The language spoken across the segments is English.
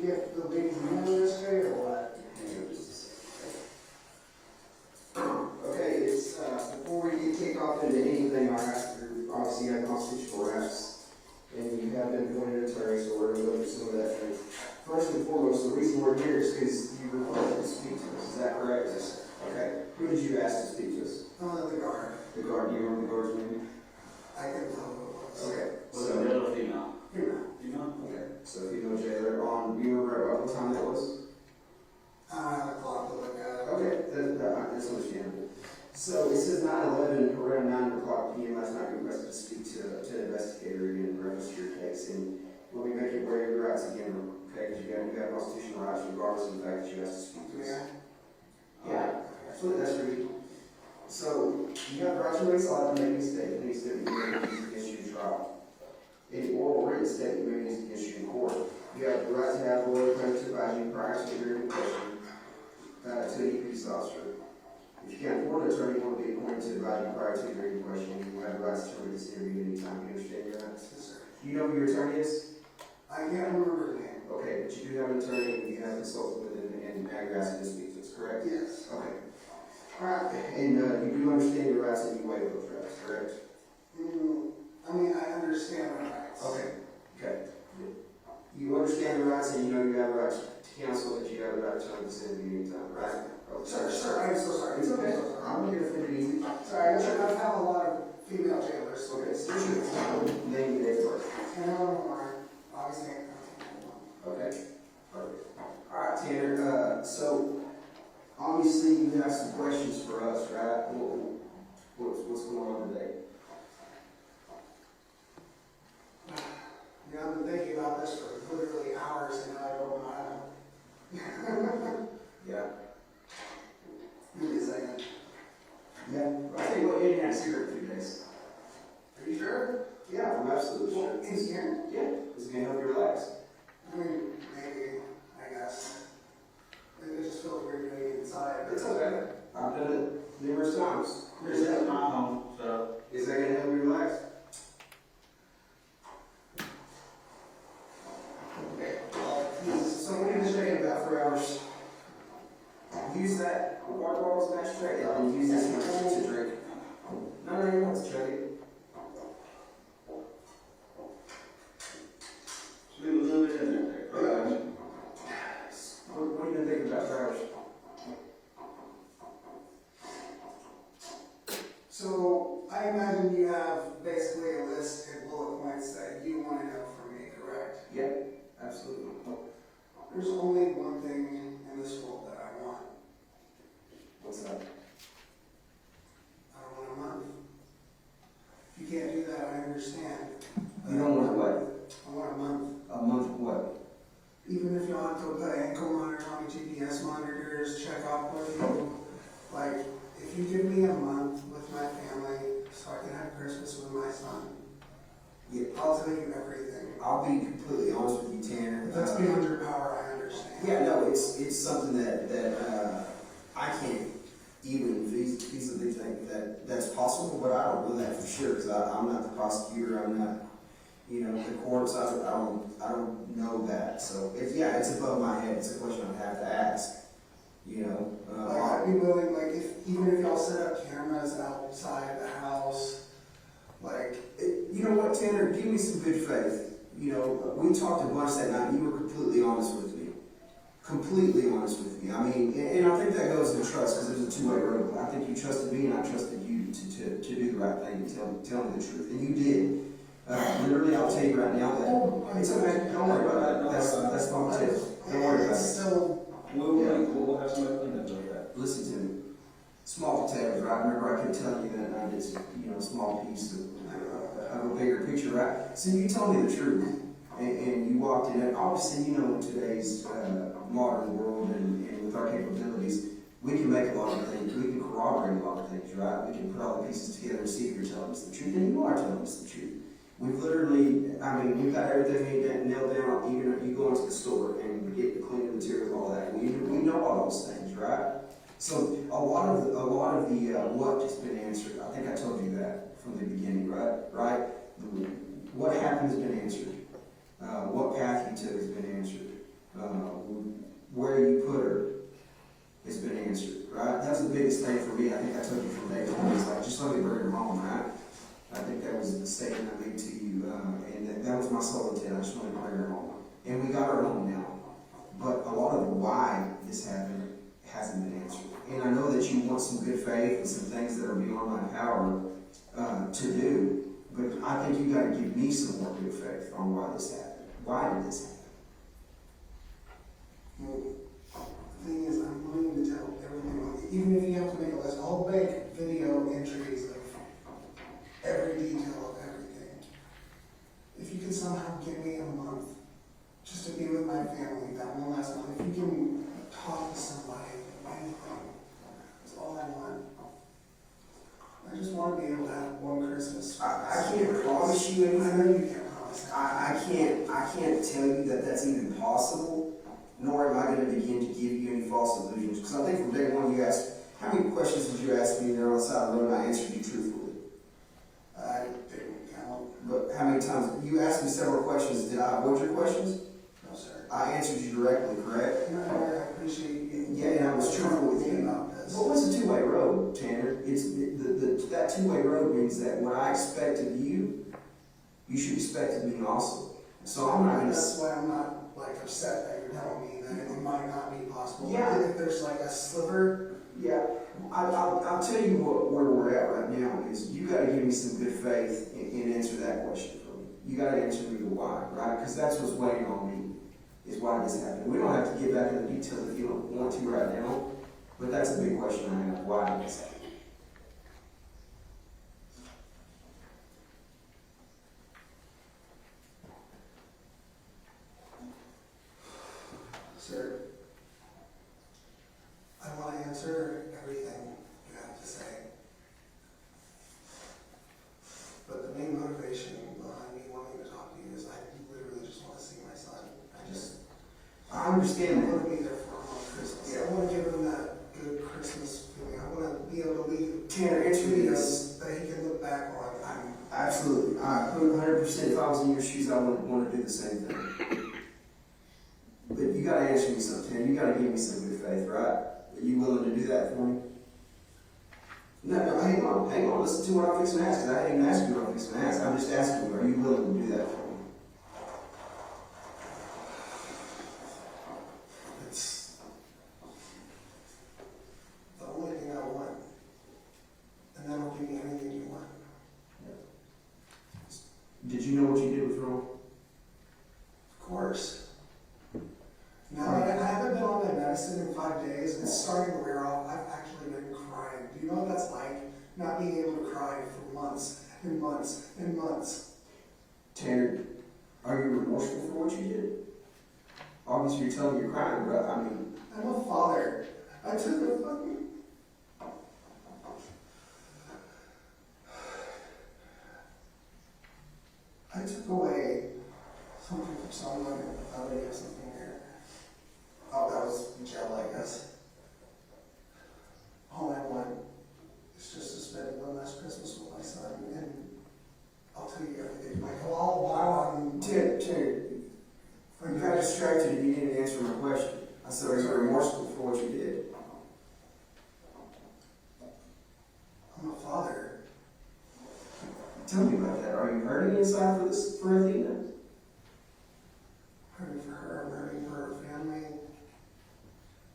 get the lady's name yesterday or what? Hang on just a second. Okay, it's, before we kick off into anything, obviously you have constitutional rights, and you have been appointed attorney, so we're going to go through some of that thing. First and foremost, the reason we're here is because you requested to speak to us. Is that correct? Yes. Okay. Who did you ask to speak to us? The guard. The guard. Do you remember the guard's name? I couldn't tell who it was. Okay. Was it male or female? Female. Female? Okay. So female jailer. Do you remember about what time that was? I don't have a clock to look at. Okay, that's understandable. So it says 9/11, around 9 o'clock p.m. last night, you requested to speak to an investigator in reference to your case. And let me make you aware of your rights again, okay? Because you have constitutional rights regardless of the fact that you have to speak to us. Yeah, absolutely, that's for you. So you have the right to make solid and make a statement. Any statement you make is against you in trial. Any oral or written statement you make is against you in court. You have the right to have a lawyer come to advise you prior to hearing the question to any police officer. If you can't afford an attorney, you want to be appointed to advise you prior to hearing the question. You have the right to terminate this interview at any time. You understand your rights? Yes, sir. Do you know who your attorney is? I can't remember her name. Okay, but you do have an attorney and you have consulted with him and now you're asking to speak to us, correct? Yes. Okay. Alright, and you do understand your rights and you waive those rights, correct? I mean, I understand my rights. Okay. Okay. You understand the rights and you know you have the right to counsel, that you have the right to terminate this interview anytime, right? Okay. Sir, I'm so sorry. It's okay. I'm so sorry. I'm here to make it easy. Sorry, I've had a lot of female jailers. Okay, so name your name first. Tanner Lamar, obviously. Okay. Perfect. Alright, Tanner, so obviously you have some questions for us, right? What's going on today? Yeah, I've been thinking about this for literally hours and I don't know. Yeah. Give me a second. Yeah. I tell you what, you didn't have a cigarette for 2 days. Are you sure? Yeah, I'm absolutely sure. Is here? Yeah. It's gonna help you relax. I mean, maybe, I guess. It just feels weird doing it inside. It's okay. I've done it numerous times. This is my home, so. Is that gonna help you relax? Okay. So what are you thinking about for hours? Use that water bottle as an extract and use this one to drink. No, you want to chug it. Just leave a little bit in there. What have you been thinking about for hours? So, I imagine you have basically a list of bullet points that you want to know from me, correct? Yep, absolutely. There's only one thing in this world that I want. What's that? I don't want a month. If you can't do that, I understand. You don't want what? I want a month. A month of what? Even if y'all have to put ankle monitors on me, GPS monitors, check off with you, like, if you give me a month with my family so I can have Christmas with my son, Yeah. I'll tell you everything. I'll be completely honest with you, Tanner. If that's beyond your power, I understand. Yeah, no, it's something that I can't even feasibly think that's possible, but I don't know that for sure because I'm not the prosecutor. I'm not, the courts. I don't know that. So it's above my head. It's a question I'd have to ask. Like, I'd be willing, like, even if y'all set up cameras outside the house, like, You know what, Tanner? Give me some good faith. We talked a bunch that night. And you were completely honest with me. Completely honest with me. I mean, and I think that goes to trust because there's a two-way road. I think you trusted me and I trusted you to do the right thing and tell me the truth. And you did. Literally, I'll tell you right now that it's okay. Don't worry about that. That's small potatoes. Don't worry about it. Still, We'll have somebody clean up like that. Listen to me. Small potatoes, right? Remember I kept telling you that and I did some, small piece of a bigger picture, right? So you told me the truth. And you walked in, and obviously, in today's modern world and with our capabilities, we can make a lot of things, we can corroborate a lot of things, right? We can put all the pieces together and see if you're telling us the truth, and you are telling us the truth. We've literally, we've got everything nailed down. You go into the store and you get the cleaning materials, all that. We know all those things, right? So a lot of the what has been answered. I think I told you that from the beginning, right? What happened has been answered. What path you took has been answered. Where you put her has been answered, right? That's the biggest thing for me. I think I told you from day one. It's like, just let me bring her home, right? I think that was the statement I made to you, and that was my sole intent. I just wanted to bring her home. And we got her home now. But a lot of the why this happened hasn't been answered. And I know that you want some good faith and some things that are beyond my power to do, but I think you got to give me some more good faith on why this happened. Why did this happen? Well, the thing is, I'm willing to tell everything, even if you have to make a list. I'll make video entries of every detail of everything. If you can somehow give me a month just to be with my family, that one last month, if you can talk to somebody, anything, that's all I want. I just want to be able to have one Christmas. I can't promise you anything. I know you can't promise that. I can't tell you that that's even possible, nor am I going to begin to give you any false illusions. Because I think from day one you asked, how many questions did you ask me there on the side of the road and I answered you truthfully? I didn't count. But how many times? You asked me several questions. Did I avoid your questions? No, sir. I answered you directly, correct? No, I appreciate you. Yeah, and I was truthful with you. About this. Well, what's a two-way road, Tanner? That two-way road means that what I expect of you, you should expect of me also. So I'm not going to... That's why I'm not upset that you're telling me that it might not be possible. Yeah. If there's a sliver. Yeah, I'll tell you where we're at right now is you got to give me some good faith and answer that question for me. You got to answer me the why, right? Because that's what's weighing on me, is why this happened. We don't have to get back into the details if you don't want to right now, but that's a big question I have. Why did this happen? Sir, I want to answer everything you have to say. But the main motivation behind me wanting to talk to you is I literally just want to see my son. I understand I that. want to be there for him on Christmas. I want to give him that good Christmas feeling. I want to be able to leave Tanner, answer me videos this. that he can look back on. Absolutely. 100%. If I was in your shoes, I would want to do the same thing. But you got to answer me something, Tanner. You got to give me some good faith, right? Are you willing to do that for me? No, hang on. Listen to what I'm fixing to ask, because I didn't even ask you what I'm fixing to ask. I'm just asking you, are you willing to do that for me? It's the only thing I want. And that'll give me anything you want. Did you know what you did was wrong? Of course. Now, I haven't been on my medicine in 5 days. It's starting to wear off. I've actually been crying. Do you know what that's like? Not being able to cry for months and months and months. Tanner, are you remorseful for what you did? Obviously, you're telling me you're crying, but I mean... I'm a father. I took a fucking... I took away something from someone. I already have something here. Oh, that was gel, I guess. All I want is just to spend one last Christmas with my son, and I'll tell you everything. While I'm... Tanner, you got distracted and you didn't answer my question. I said, are you remorseful for what you did? I'm a father. Tell me about that. Are you hurting inside for Athena? I'm hurting for her, I'm hurting for her family.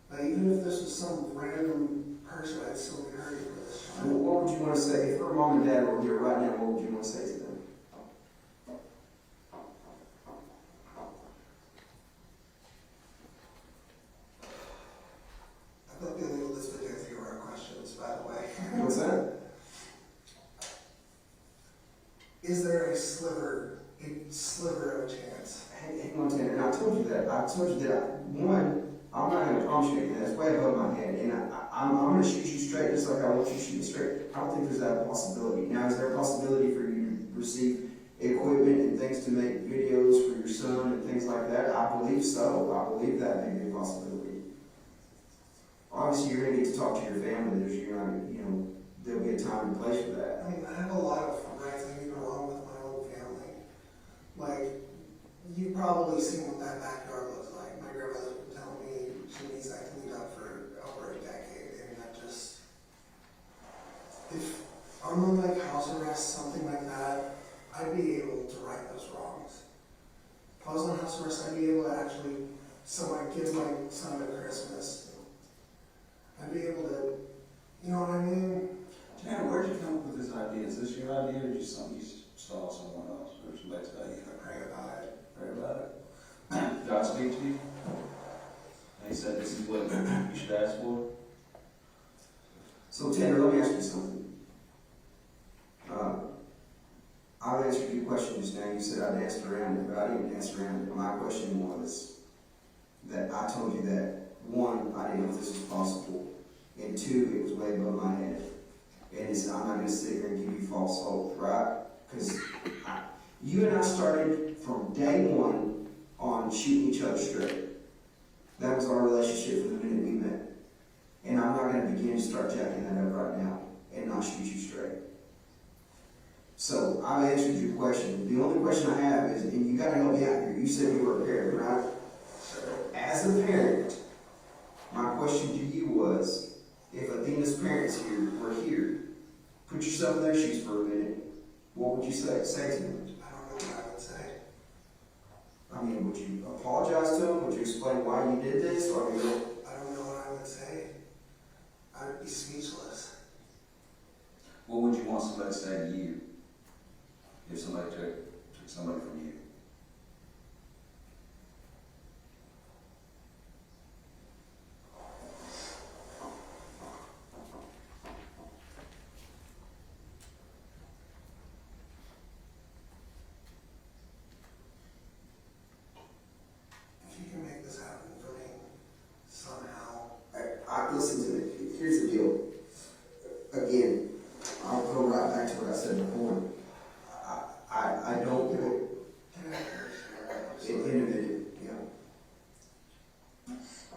But even if this was some random person, I'd still be hurting for this child. Well, what would you want to say? If her mom and dad were here right now, what would you want to say to them? I thought the illegal list would answer your questions, by the way. What's that? Is there a sliver of chance? Hang on, Tanner. And I told you that. One, I'm not going to promise you anything. That's way above my head. And I'm going to shoot you straight just like I want you to shoot me straight. I don't think there's that possibility. Now, is there a possibility for you to receive equipment and things to make videos for your son and things like that? I believe so. I believe that may be a possibility. Obviously, you're going to get to talk to your family. There'll be a time and place for that. I mean, I have a lot of rights I need along with my own family. Like, you've probably seen what that backyard looks like. My grandma I'd be able to right those wrongs. If I was on house arrest, I'd be able to actually, give my son a Christmas. I'd be able to, you know what I mean? Tanner, where'd you come up with this idea? Is this your idea or just something you saw someone else or somebody tell you? Pray about it. Pray about it. God speak to you? And he said this is what you should ask for. So Tanner, let me ask you something. I've answered your question just now. You said I'd asked around it, but I didn't ask around it. My question was that I told you that, one, I didn't know if this was possible, and two, it was way above my head. And I'm not going to sit here and give you false hope, right? Because you and I started from day one on shooting each other straight. That was our relationship from the minute we met. And I'm not going to begin to start jacking that up right now and not shoot you straight. So I've answered your question. The only question I have is, and you got to help me out here. You said you were a parent, right? As a parent, my question to you was, if Athena's parents were here, put yourself in their shoes for a minute, what would you say to them? I don't know what I would say. I mean, would you apologize to them? Would you explain why you did this? Or, I don't know what I would say. I would be speechless. What would you want somebody to say to you if somebody took somebody from you? If you can make this happen for me somehow. I listen to me. Here's the deal. Again, I'll go right back to what I said before. I don't give it. In a minute, yeah.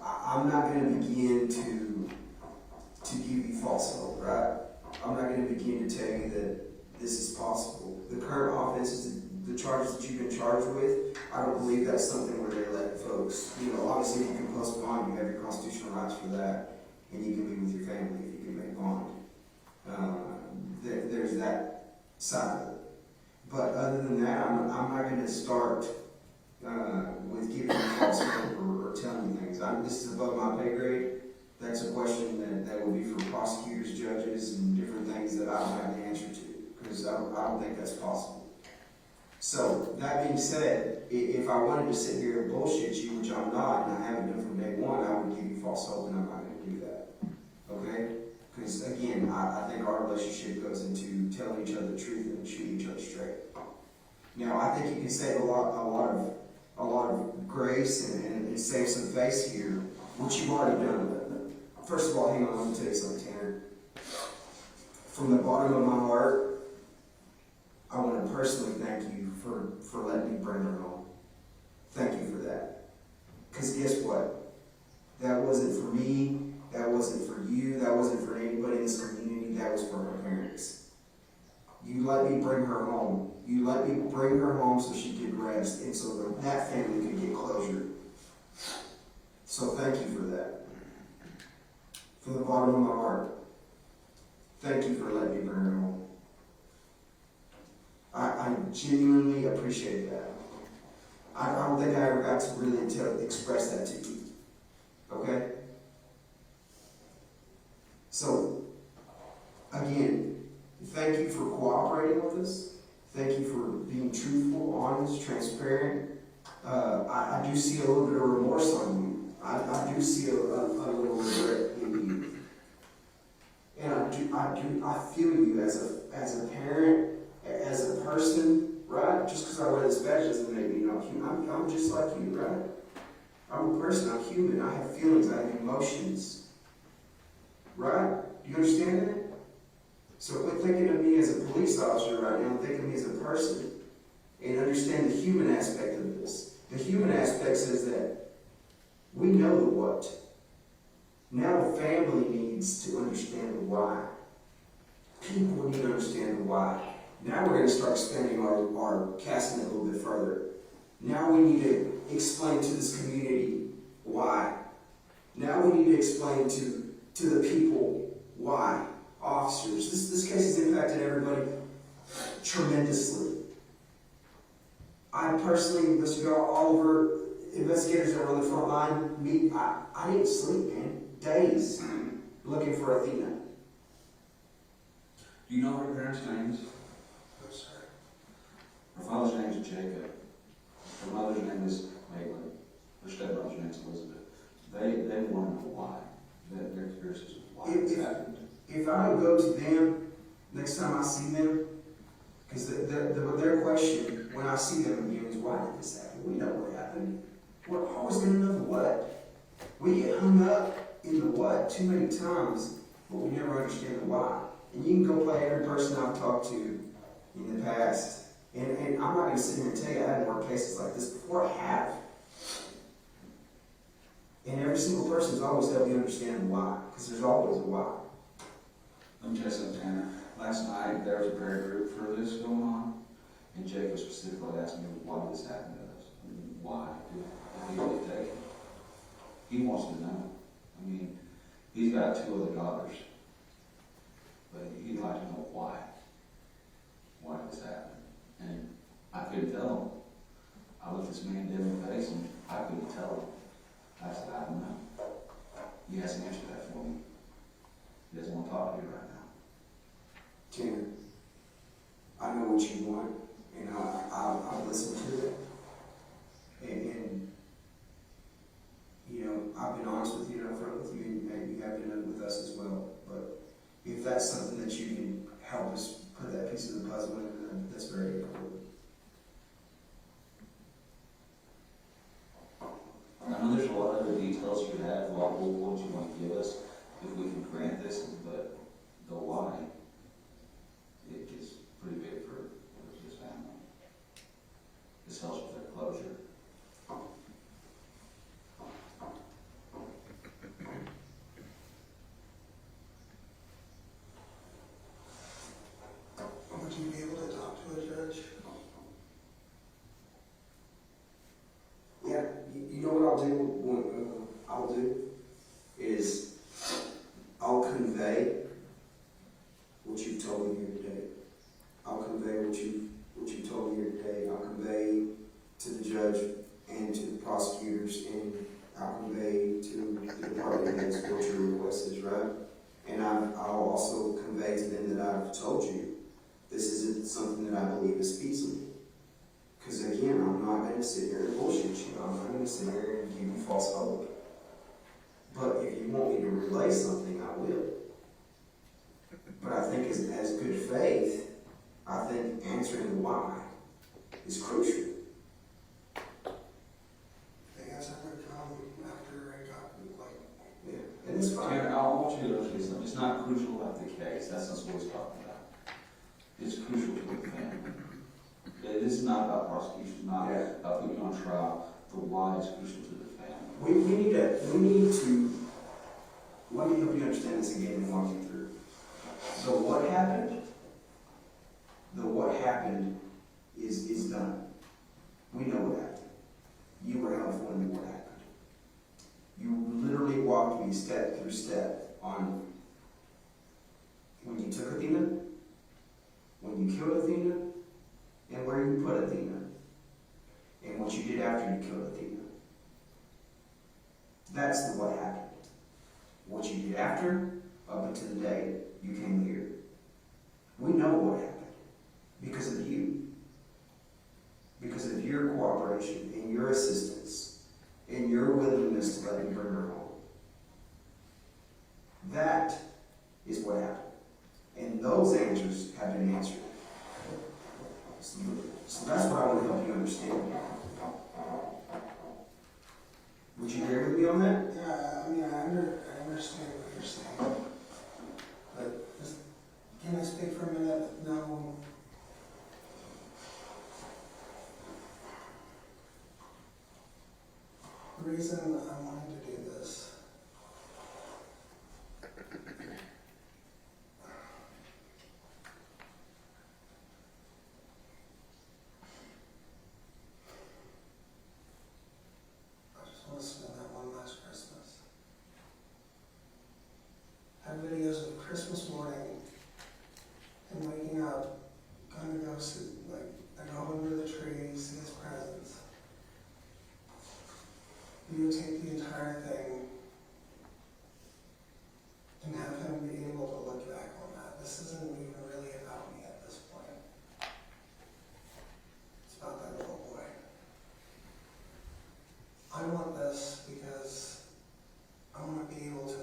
I'm not going to begin to give you false hope, right? I'm not going to begin to tell you that this is possible. The current offenses, the charges that you've been charged with, I don't believe that's something where they let folks, obviously you can post bond, you have your constitutional rights for that, and you can be with your family if you can make bond. There's that side of it. But other than that, I'm not going to start with giving you false hope or telling you things. This is above my pay grade. That's a question that would be for prosecutors, judges, and different things that I don't have the answer to, because I don't think that's possible. So, that being said, if I wanted to sit here and bullshit you, which I'm not, and I haven't done from day one, I would give you false hope, and I'm not going to do that. Okay? Because again, I think our relationship goes into telling each other the truth and shooting each other straight. Now, I think you can save a lot of grace and save some face here, which you've already done. First of all, hang on, let me tell you something, Tanner. From the bottom of my heart, I want to personally thank you for letting me bring her home. Thank you for that. Because guess what? That wasn't for me. That wasn't for you. That wasn't for anybody in this community. That was for her parents. You let me bring her home. You let me bring her home so she could rest and so that family could get closure. So thank you for that. From the bottom of my heart, thank you for letting me bring her home. I genuinely appreciate that. I don't think I ever got to really express that to you. Okay? So, again, thank you for cooperating with us. Thank you for being truthful, honest, transparent. I do see a little bit of remorse on you. I do see a little regret in you. And I feel you as a parent, as a person, right? Just because I wear this badge doesn't make me not human. I'm just like you, right? I'm a person, I'm human, I have feelings, I have emotions. Right? Do you understand that? So quit thinking of me as a police officer right now, think of me as a person. And understand the human aspect of this. The human aspect says that we know the what. Now the family needs to understand the why. People need to understand the why. Now we're going to start expanding our casting a little bit further. Now we need to explain to this community why. Now we need to explain to the people why. Officers. This case has impacted everybody tremendously. I personally, Mr. Oliver, investigators that were on the front line, I didn't sleep, man. Days looking for Athena. Do you know her parents' names? No, sir. Her father's name is Jacob. Her mother's name is Maitland. Her stepbrother's name is Elizabeth. They want to know why. They're curious as to why this happened. If I don't go to them next time I see them, because their question when I see them again is, why did this happen? We know what happened. We're always going to know the what. We get hung up in the what too many times, but we never understand the why. And you can go play every person I've talked to in the past. And I'm not going to sit here and tell you I haven't worked cases like this before. I have. And every single person's always helped me understand why, because there's always a why. Let me tell you something, Tanner. Last night, there was a prayer group for this going on, and Jacob specifically asked me, why did this happen to us? Why did he get taken? He wants to know. I mean, he's got 2 other daughters, but he'd like to know why. Why did this happen? And I couldn't tell him. I looked this man dead in the face, and I couldn't tell him. I said, I don't know. He hasn't answered that for me. He doesn't want to talk to you right now. Tanner, I know what you want, and I'll listen to it. And you know, I've been honest with you and upfront with you, and you have been with us as well. But if that's something that you can help us put that piece of the puzzle in, then that's very important. I know there's a lot of other details you have, a lot of what you want to give us, if we can grant this, but the why, it is pretty big for this family. This helps with their closure. Would you be able to talk to a judge? Yeah, you know what I'll do? I'll do is I'll convey what you've told me here today. I'll convey what you told me here today. I'll convey to the judge and to the prosecutors, and I'll convey to the department heads what your request is, right? And I'll also convey to them that I've told you this isn't something that I believe is feasible. Because again, I'm not going to sit here and bullshit you. I'm not going to sit here and give you false hope. But if you want me to relay something, I will. But I think as good faith, I think answering the why is crucial. They guys ever come after I got, like, Yeah, and it's fine. Tanner, I want you to understand something. It's not crucial about the case. That's not what he's talking about. It's crucial to the family. This is not about prosecution, not about putting you on trial. The why is crucial to the family. We need to, let me help you understand this again and walk you through. The what happened is done. We know what happened. You were held for what happened. You literally walked me step through step on when you took Athena, when you killed Athena, and where you put Athena, and what you did after you killed Athena. That's the what happened. What you did after, up until the day you came here. We know what happened because of you, because of your cooperation and your assistance and your willingness to let me bring her home. That is what happened. And those answers have been answered. So that's what I want to help you understand. Would you agree with me on that? yeah, I mean, I understand what you're saying. But just, can I speak for a minute? No. The reason I wanted to do this want to spend that one last Christmas. I have videos of Christmas morning and waking up, going to go sit, like, I go under the tree, see his presents. we would take the entire thing and have him be able to look back on that. This isn't even really about me at this point. It's about that little boy. I want this because I want to be able to,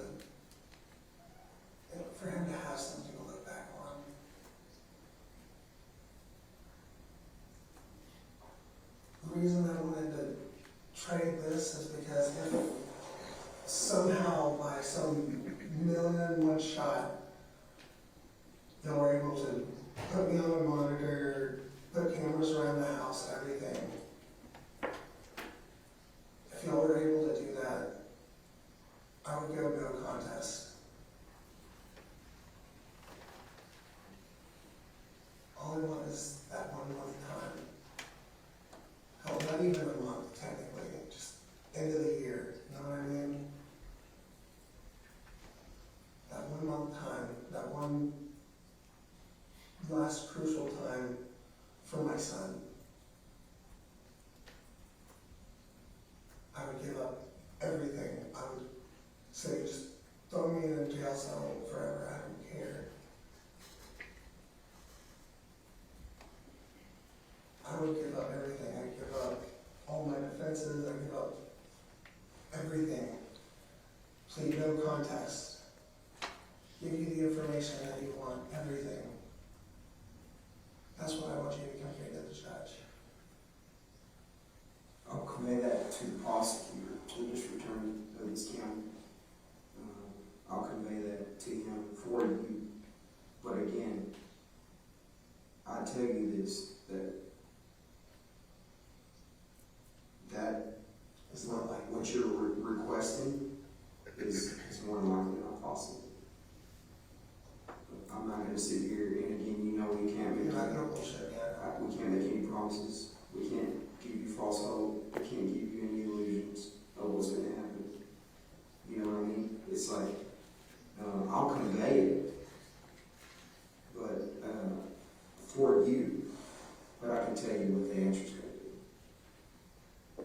for him to have something to look back on. The reason I wanted to trade this is because if somehow by some million-and-one shot they were able to put me on a monitor, put cameras around the house, everything, if y'all were able to do that, I would go no contest. All I want is that 1 month time. Hell, not even a month, technically, just end of the year, you know what I mean? That 1 month time, that one last crucial time for my son. I would give up everything. I would say, just throw me in a jail cell forever, I don't care. I would give up everything. I'd give up all my defenses, I'd give up everything. Plead no contest. Give you the information that you want, everything. That's what I want you to convey to the judge. I'll convey that to the prosecutor, to the district attorney of this county. I'll convey that to him for you. But again, I tell you this, that is not like what you're requesting is more than likely not possible. I'm not going to sit here, and again, you know we can't make You're not gonna bullshit, yeah. we can't make any promises. We can't give you false hope. We can't give you any illusions of what's going to happen. You know what I mean? It's like, I'll convey it, but for you, but I can tell you what the answer's going to be.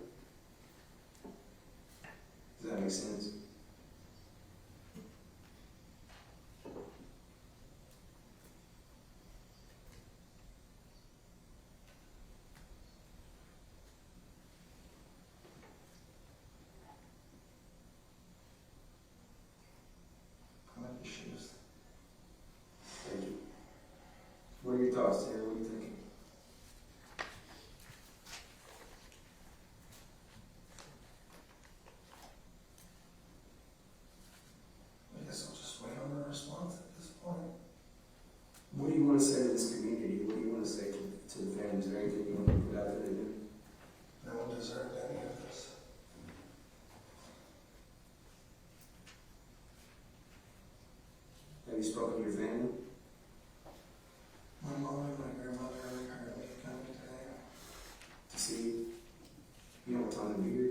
Does that make sense? I'm in your shoes. Thank you. What are your thoughts, Terry? What are you thinking? I guess I'll just wait on a response at this point. What do you want to say to this community? What do you want to say to the families? Is there anything you want to put out there to do? No one deserved any of this. Have you spoken to your family? My mom and my grandmother are currently coming today. To see, you know what time they'll be here?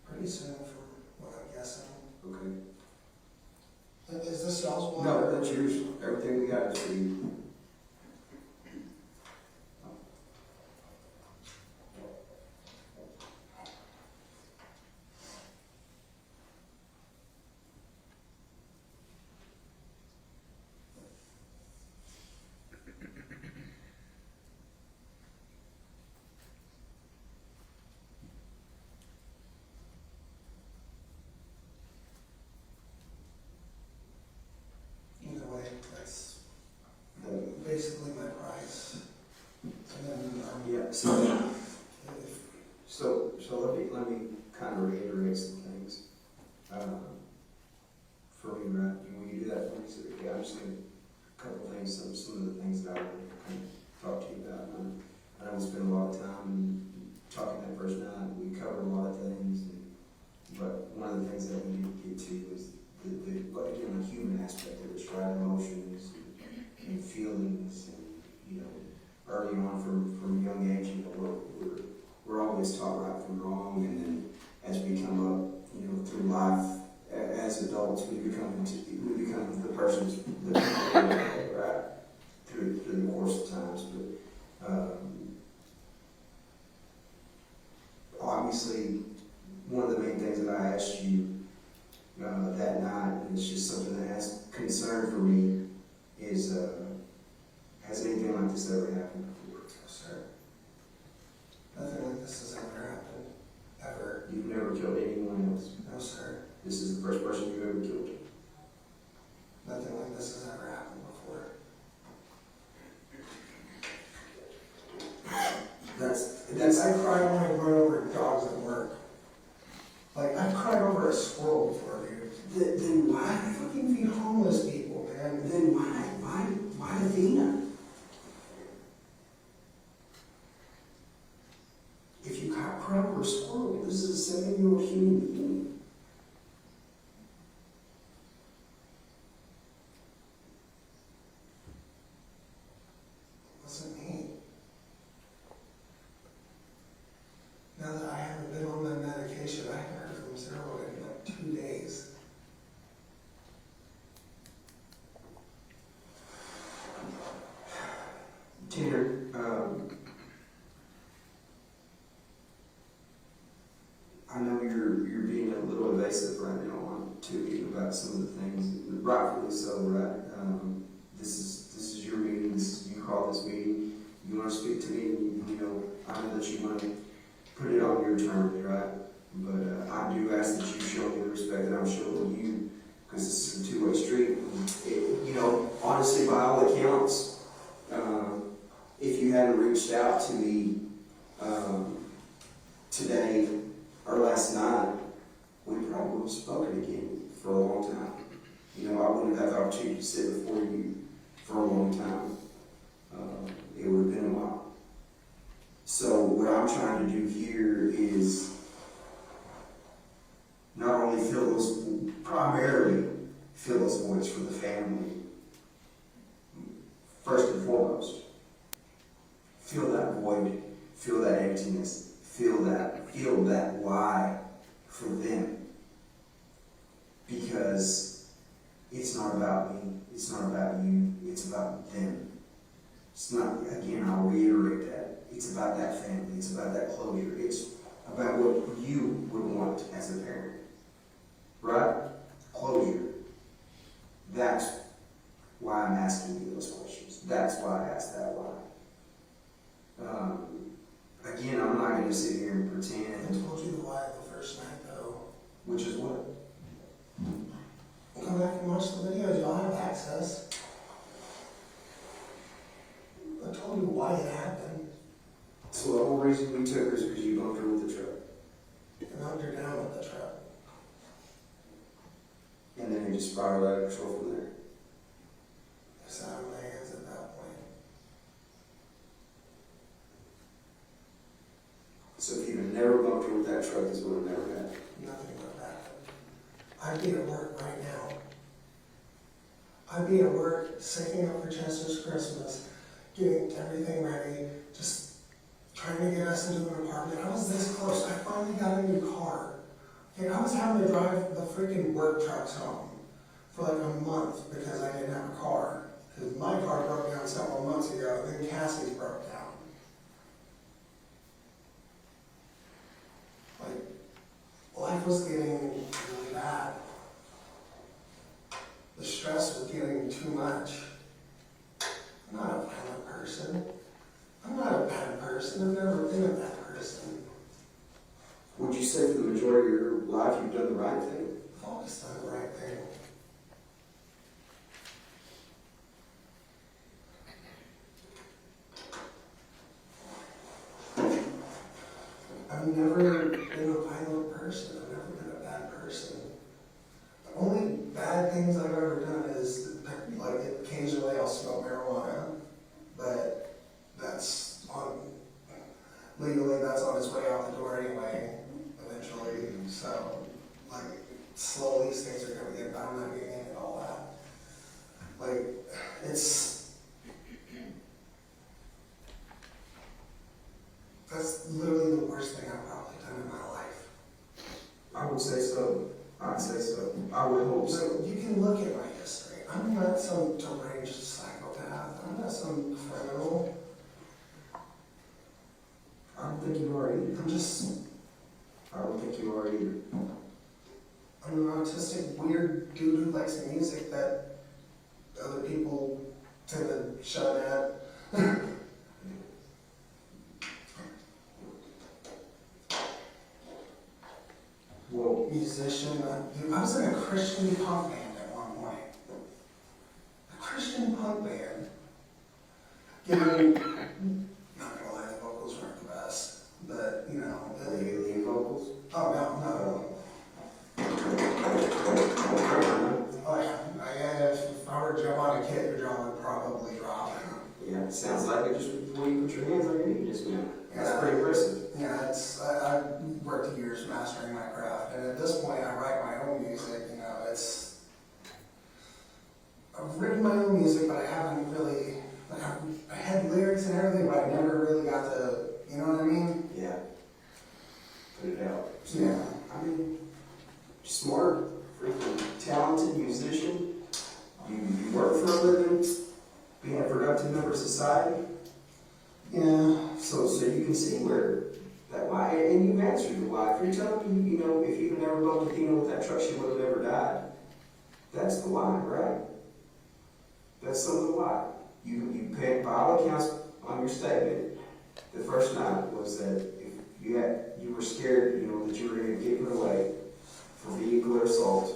Pretty soon, from what I'm guessing. Okay. Is this y'all's water? No, that's yours. Everything we got is for you. Either way, that's The- basically my price. And then, Yeah, if so let me kind of reiterate some things. For me, right, when you do that for me, so, yeah, I'm just going to, a couple of things, some of the things that I want to kind of talk to you about. I know we spend a lot of time talking that first night, we covered a lot of things, but one of the things that we need to get to is but again, the human aspect of it, right? Emotions and feelings, and you know, early on from a young age, you know, we're always taught right from wrong, and then as we come up, you know, through life as adults, we become the persons that right through the course of times. But I'm obviously, one of the main things that I asked you that night, and it's just something that has concern for me, is has anything like this ever happened before? No, sir. Nothing like this has ever happened. Ever. You've never killed anyone else. No, sir. This is the first person you've ever killed. Nothing like this has ever happened before. I cry when I run over dogs at work. Like, I've cried over a squirrel before, dude. Then I why? fucking feed homeless people, man. Then why Athena? If you cry over a squirrel, this is a 7-year-old human being. It wasn't me. Now that I haven't been on my medication, I haven't heard from Zero in like 2 days. Tanner, I know you're being a little evasive right now to me about some of the things, rightfully so, right? This is your meeting. You call this meeting. You want to speak to me, and I know that you want to put it on your terms, right? But I do ask that you show me the respect that I'm showing you, because this is a two-way street. Honestly, by all accounts, if you hadn't reached out to me today or last night, we probably would have spoken again for a long time. I wouldn't have had the opportunity to sit before you for a long time. It would have been a while. So what I'm trying to do here is not only primarily fill those voids for the family, first and foremost. Feel that void, feel that emptiness, feel that why for them. Because it's not about me, it's not about you, it's about them. It's not, again, I'll reiterate that. It's about that family, it's about that closure, it's about what you would want as a parent. Right? Closure. That's why I'm asking you those questions. That's why I asked that why. Again, I'm not going to sit here and I pretend. told you the why the first night, though. Which is what? Come back and watch the videos. Y'all have access. I told you why it happened. So the whole reason we took her is because you bumped her with the truck. And knocked her down with the truck. And then you just spiraled out of control from there. I sat on my hands at that point. So if you had never bumped her with that truck, this would have never happened. Nothing would have happened. I'd be at work right now. I'd be at work, saving up for Chester's Christmas, getting everything ready, just trying to get us into an apartment. I was this close. I finally got a new car. Okay, I was having to drive the freaking work trucks home for like a month because I didn't have a car. Because my car broke down several months ago, and then Cassie's broke down. Like, life was getting really bad. The stress was getting too much. I'm not a violent person. I'm not a bad person. I've never been a bad person. Would you say for the majority of your life you've done the right thing? I've always done the right thing. I've never been a violent person. I've never been a bad person. The only bad things I've ever done is, like, occasionally I'll smoke marijuana, but that's legally that's on its way out the door anyway, eventually. So, like, slowly these things are going to get, but I'm not getting into all that. Like, that's literally the worst thing I've probably done in my life. I would say so. I'd say so. I would hope so. So you can look at my history. I'm not some deranged psychopath. I'm not some criminal. I don't think you are either. I'm just think you are either. I'm an autistic, weird dude who likes music that other people tend to shun at. Well, Musician. Dude, I was in a Christian punk band at one point. A Christian punk band. Given, not gonna lie, the vocals weren't the best, but you know. are you lead vocals? Oh no. Oh yeah. If I were to jump on a kid, your jaw would probably drop. Yeah, it sounds like it just before you put your hands on your knee just now. That's Yeah. pretty impressive. Yeah, I worked years mastering my craft, and at this point, I write my own music. You know, I've written my own music, but I haven't really. Like, I had lyrics and everything, but I never really got to. You know what I mean? Yeah. Put it out. Yeah. I mean, smart, freaking talented musician. You work for a living, being a productive member of society. Yeah. So you can see where that why, and you've answered the why. If you're telling me, you know, if you'd never bumped Athena with that truck, she would have never died. That's the why, right? That's some of the why. You paid, by all accounts, on your statement, the first night was that if you were scared, you know, that you were going to get put away for vehicular assault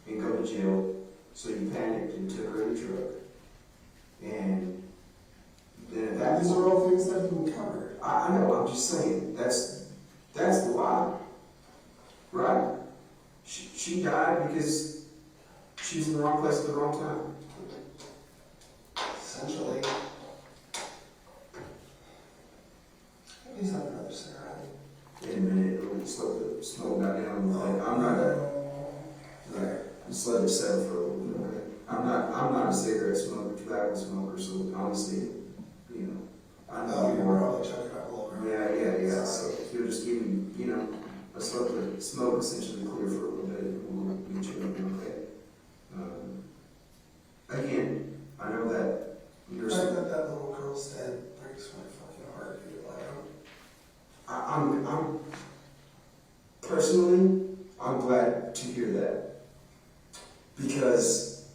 and go to jail, so you panicked and took her in the truck. And then at that These point, are all things that have been covered. I know, I'm just saying, that's the why, right? She died because she was in the wrong place at the wrong time. Essentially. Please have another cigarette. In a minute, when the smoke got down, like, I'm not just let it settle for a little bit, okay? I'm not a cigarette smoker, tobacco smoker, so honestly, you know, I know You you were are. probably chugging up a little bit. Yeah, so if you'll just give me, you know, let's let the smoke essentially clear for a little bit, and we'll get you up, okay? Again, I know that The you're, fact that that little girl's dead breaks my fucking heart, dude. Like, I'm personally, I'm glad to hear that. Because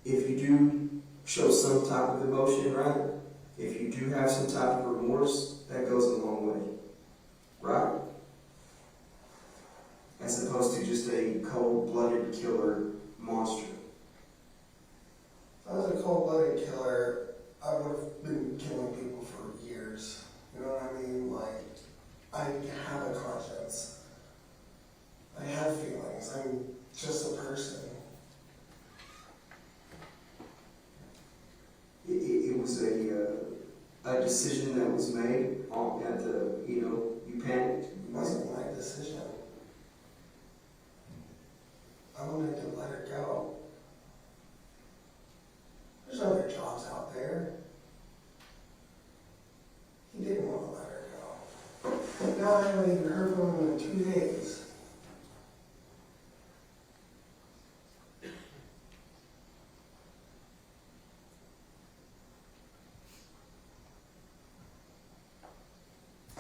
if you do show some type of emotion, right? If you do have some type of remorse, that goes a long way, right? As opposed to just a cold-blooded killer monster. if I was a cold-blooded killer, I would have been killing people for years. You know what I mean? Like, I have a conscience. I have feelings. I'm just a person. It was a decision that was made at the, you know, you panicked. It wasn't my decision. I wanted to let her go. There's other jobs out there. He didn't want to let her go. Now I haven't even heard from him in 2 days.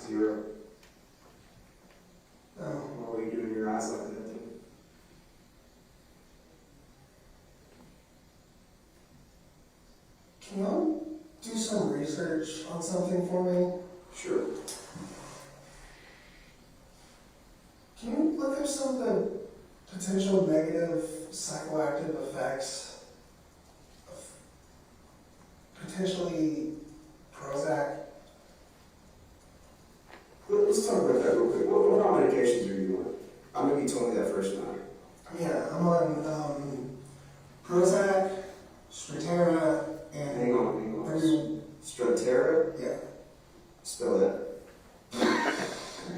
Zero. No. What were you doing in your eyes like that? Can you do some research on something for me? Sure. Can you look up some of the potential negative psychoactive effects of potentially Prozac? Let's talk about that real quick. What kind of medications are you on? I know you told me that first time. Yeah, I'm on Prozac, Strattera, and Hang on. Strattera? yeah. Spell that.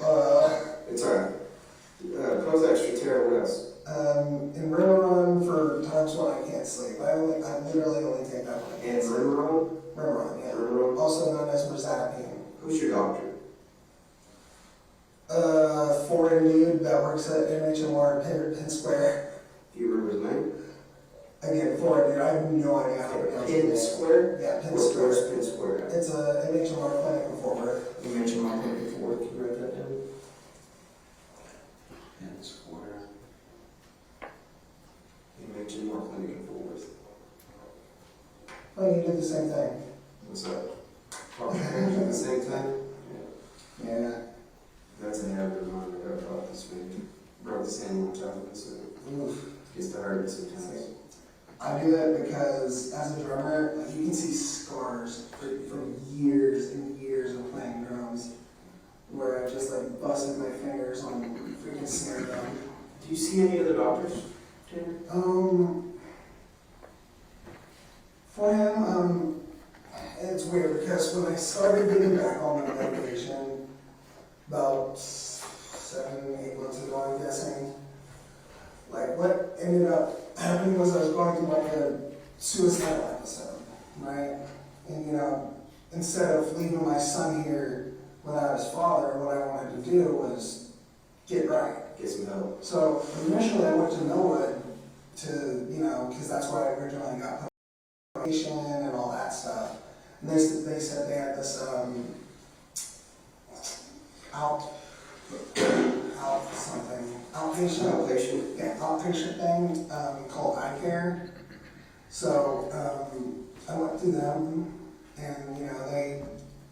Uh, It's alright. Prozac, Strattera, what else? and Remeron for times when I can't sleep. I literally only take that one. And Remeron? Remeron, yeah. Remeron? Also known as Rezapine. Who's your doctor? Foreign dude that works at MHMR Penn Square. Do you remember his name? Again, foreign dude, I have no idea how to pronounce Penn it. Square? Yeah, Penn Where's Square. Penn Square at? It's a MHMR clinic in Fort Worth. You mentioned my clinic before. Can you write that down? you did the same thing. What's up? At the same time? Yeah. That's a habit of mine. I got caught this week. Broke the same one time, so Oof. gets to hurt sometimes. I do that because as a drummer, like you can see scars for years and years of playing drums, where I just like busted my fingers on freaking snare drum. Do you see any other doctors, Tanner? For him, it's weird because when I started getting back on my medication, about 7, 8 months ago, I'm guessing, like what ended up happening was I was going through like a suicidal episode, right? And you know, instead of leaving my son here without his father, what I wanted to do was get right. Get some help. So initially I went to Norwood to, you know, because that's where I originally got medication and all that stuff. And they said they had this outpatient thing called eye care. So I went through them, and you know they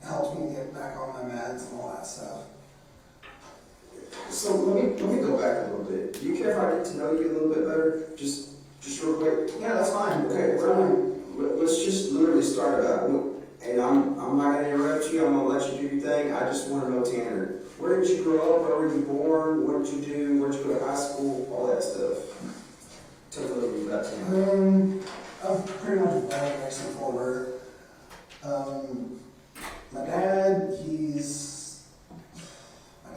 helped me get back on my meds and all that stuff. So let me go back a little bit. Do you care if I get to know you a little bit better? Just real quick. Yeah, that's fine. Okay, let's just literally start about. And I'm not gonna interrupt you. I'm gonna let you do your thing. I just want to know, Tanner, where did you grow up? Where were you born? What did you do? Where'd you go to high school? All that stuff. Tell me a little bit about Tanner. I'm pretty much born and raised in Fort Worth. My dad's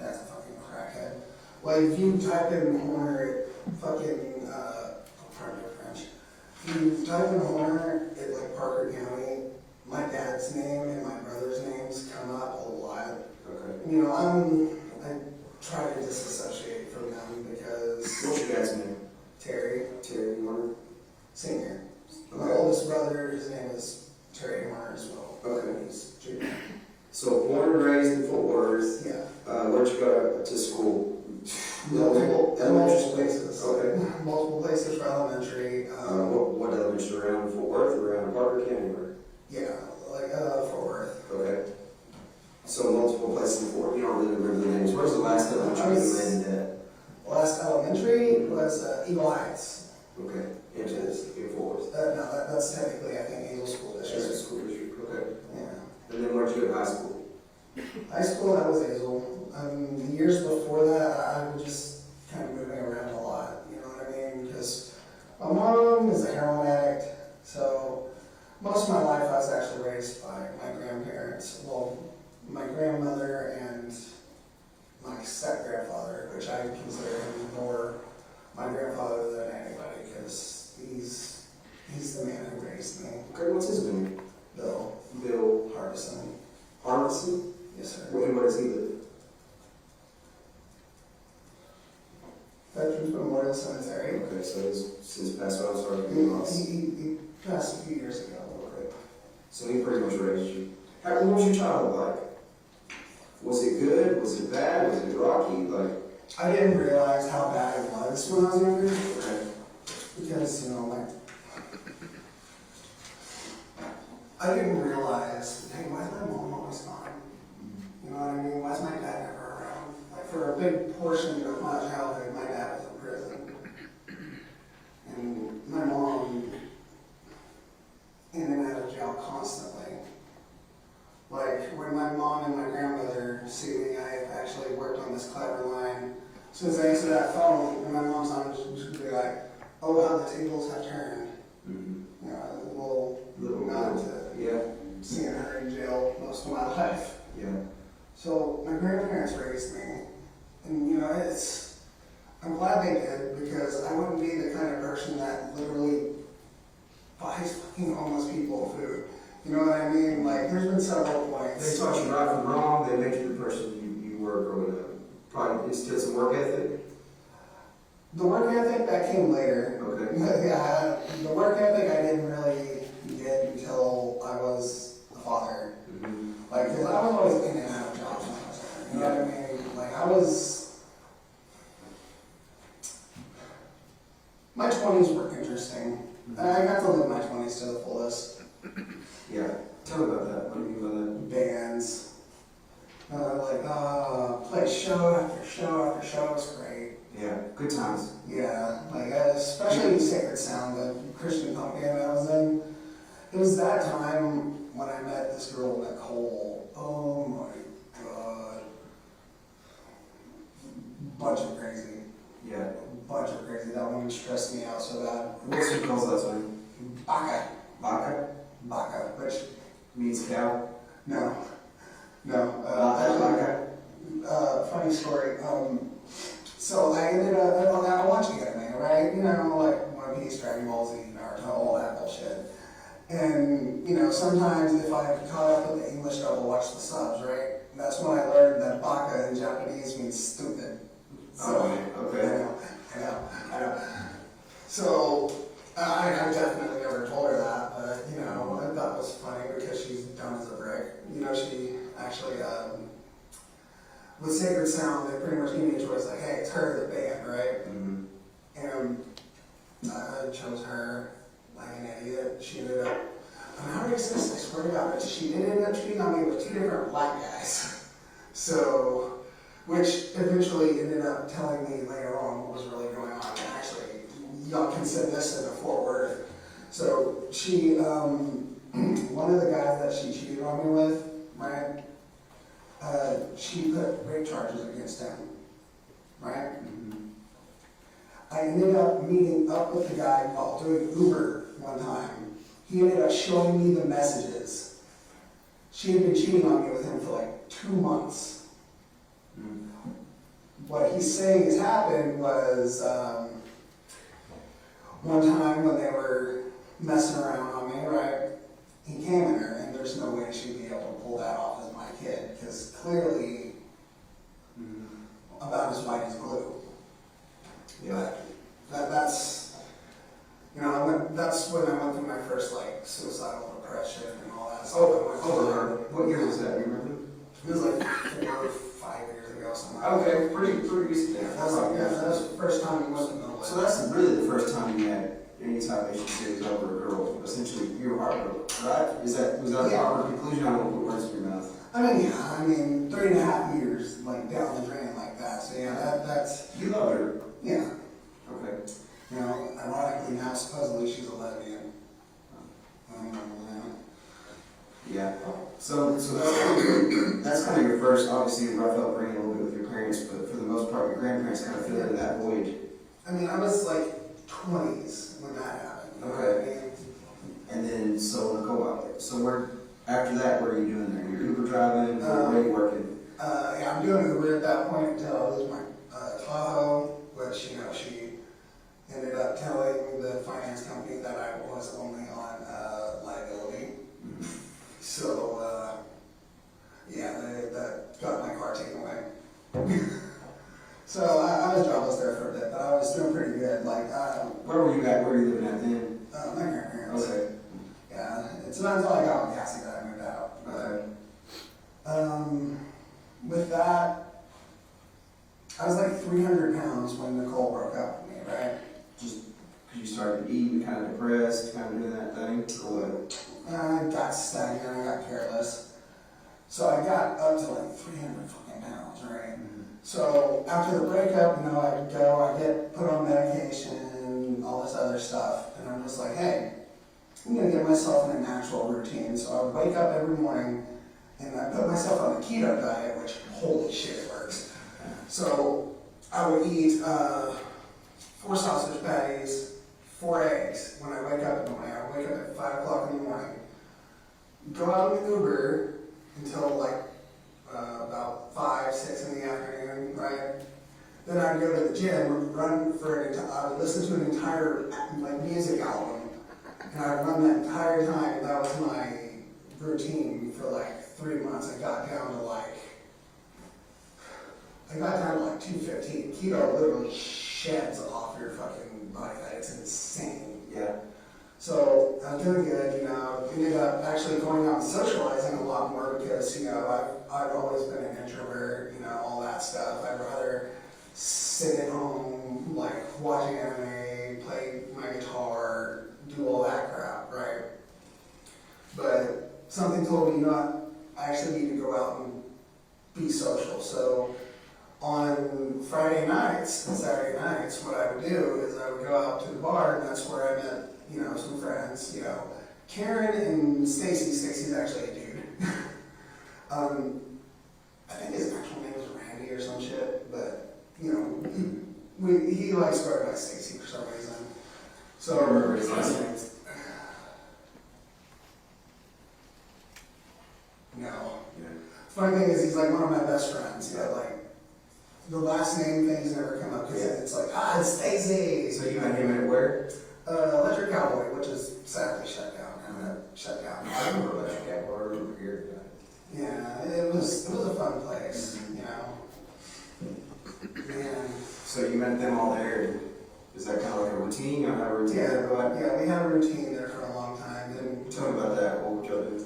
a fucking crackhead. Like, if you type in Horner, fucking, pardon my French. If you type in Horner at, like, Parker County, my dad's name and my brother's names come up a lot. Okay. You know, I try to disassociate from them because... What's your dad's name? Terry Warner. Senior. My Okay. oldest brother, his name is Terry Warner as well. Okay. He's junior. So born and raised in Fort Worth. Yeah. Where'd you go to school? Multiple places. Okay. Multiple places for elementary. What elementary around Fort Worth or around Parker County? Or? Yeah, like Fort Worth. Okay. So multiple places in Fort Worth. You don't really remember the names. Where's the last elementary you landed at? Last elementary was Eagle Heights. Okay. In Fort Worth. No, that's technically, I think, Eagle School That's District. the school district. Okay. Yeah. And then where'd you go to high school? High school, that was Hazel. The years before that, I was just kind of moving around a lot, you know what I mean? Because my mom is a heroin addict, so most of my life I was actually raised by my grandparents. Well, my grandmother and my step-grandfather, which I consider him more my grandfather than anybody, because he's the man who raised me. Okay, what's his name? Bill Harbison. Harbison? Yes, sir. Where does he live? Veterans Memorial Cemetery. Okay, so he's passed out. I'm sorry to be lost. He passed a few years ago. Okay. So he pretty much raised you. What was your childhood like? Was it good? Was it bad? Was it rocky? Like, I didn't realize how bad it was when I was younger, okay. because, you know, like, I didn't realize, hey, why is my mom always gone? You know what I mean? Why is my dad never around? Like, for a big portion of my childhood, my dad was in prison. And my mom in and out of jail constantly. Like, when my mom and my grandmother see me, I actually worked on this clever line. As soon as I answer that phone, and my mom's on, she'd be like, oh, how the tables have turned. Mm-hmm. You know, a little nod to Yeah. seeing her in jail most of my life. Yeah. So my grandparents raised me, and you know, I'm glad they did, because I wouldn't be the kind of person that literally buys fucking homeless people food. You know what I mean? Like, there's been several points. They taught you right from wrong. They made you the person you were growing up. Probably instilled some work ethic. The work ethic, that came later. Okay. Yeah, the work ethic I didn't really get until I was a father. Mm-hmm. Like, because I was always in and out of jobs when I was younger. You know what I mean? Like, my 20s were interesting. And I got to live my 20s to the fullest. Tell me about that. What do you mean by bands. Play show after show after show. It was great. that? Yeah, good times. Yeah, especially Sacred Sound, the Christian punk band I was in. It was that time when I met this girl, Nicole. Oh my god. Bunch of crazy. Yeah. Bunch of crazy. That one stressed me out so bad. What's your call's last name? Baka. Baka? Baka, which, Means cow? no. Baka? Funny story. So I ended up watching anime, right? One Piece, Dragon Ball Z, Naruto, all that bullshit. And, sometimes if I caught up with the English dub, I'll watch the subs, right? And that's when I learned that baka in Japanese means stupid. So, okay. I know. So, I definitely never told her that, but, I thought it was funny because she's dumb as a brick. She actually, with Sacred Sound, they pretty much gave me a choice, like, hey, it's her, the band, right? Mm-hmm. And I chose her like an idiot. She ended up, I'm not racist, I swear to God, but she did end up cheating on me with 2 different black guys. So, which eventually ended up telling me later on what was really going on. And actually, y'all can send this in a forward. So, she, one of the guys that she cheated on me with, right? She put rape charges against him, right? Mm-hmm. I ended up meeting up with the guy while doing Uber one time. He ended up showing me the messages. She had been cheating on me with him for like 2 months. Mm-hmm. What he's saying has happened was one time when they were messing around on me, right? He came in her, and there's no way she'd be able to pull that off as my kid, because clearly about as white as glue. Yeah. That's that's when I went through my first suicidal depression and all that stuff. What year was that? You remember? It was like 4 or 5 years ago, something like that. Okay, pretty recent. That was the first time we went to middle So that's really the first time you had any type of issue series over a girl. Essentially, you were heartbroken, right? Was that a proper conclusion? I don't know what words in your mouth. I mean, 3.5 years down the drain like that. So yeah, that's You loved her. yeah. Okay. Ironically now supposedly she's a lesbian. Yeah. So that's kind of your first, obviously, rough upbringing a little bit with your parents, but for the most part, your grandparents kind of filled in that void. I mean, I was 20s when that happened. You know Okay. what I mean? And then, so Nicole, after that, what are you doing there? You're Uber driving, where are you working? Yeah, I'm doing Uber at that point until I lose my Tahoe, which, she ended up telling the finance company that I was only on liability. Mm-hmm. So, yeah, that got my car taken away. So I was jobless there for a bit, but I was doing pretty good. Where were you at? Where were you living at then? My grandparents. Okay. Yeah, it's not until I got on gassy that I moved out. Okay. With that, I was 300 pounds when Nicole broke up with me, right? Just because you started eating, kind of depressed, kind of doing that thing, or what? I got stagnant, I got careless. So I got up to 300 fucking pounds, right? Mm-hmm. So after the breakup, I get put on medication, all this other stuff, and I'm just like, hey, I'm gonna get myself in a natural routine. So I wake up every morning and I put myself on the keto diet, which holy shit, it works. So I would eat 4 sausage patties, 4 eggs when I wake up in the morning. I would wake up at 5 o'clock in the morning, go out in the Uber until about 5, 6 in the afternoon, right? Then I'd go to the gym, run for I would listen to an entire music album, and I'd run that entire time. That was my routine for 3 months. I got down to 215. Keto literally sheds off your fucking body fat. It's insane. Yeah. So I was doing good, ended up actually going out and socializing a lot more because, I've always been an introvert, all that stuff. I'd rather sit at home, watching anime, play my guitar, do all that crap, right? But something told me, you know what, I actually need to go out and be social. So on Friday nights and Saturday nights, what I would do is I would go out to the bar, and that's where I met, you know, some friends, you know. Karen and Stacy. Stacy's actually a dude. I think his actual name was Randy or some shit, but, you know, he likes going by Stacy for some reason. So, I remember his last name. No. Yeah. Funny thing is, he's like one of my best friends, but like, the last name things never come up because it's like, it's Stacy. So you met him at where? Electric Cowboy, which is sadly shut down. Shut down. I remember Electric Cowboy. I remember here. Yeah, it was a fun place, you know. Man. So you met them all there. And is that kind of like a routine? You have a routine there? Yeah, we had a routine there for a long time. And Tell me about that. What would y'all do?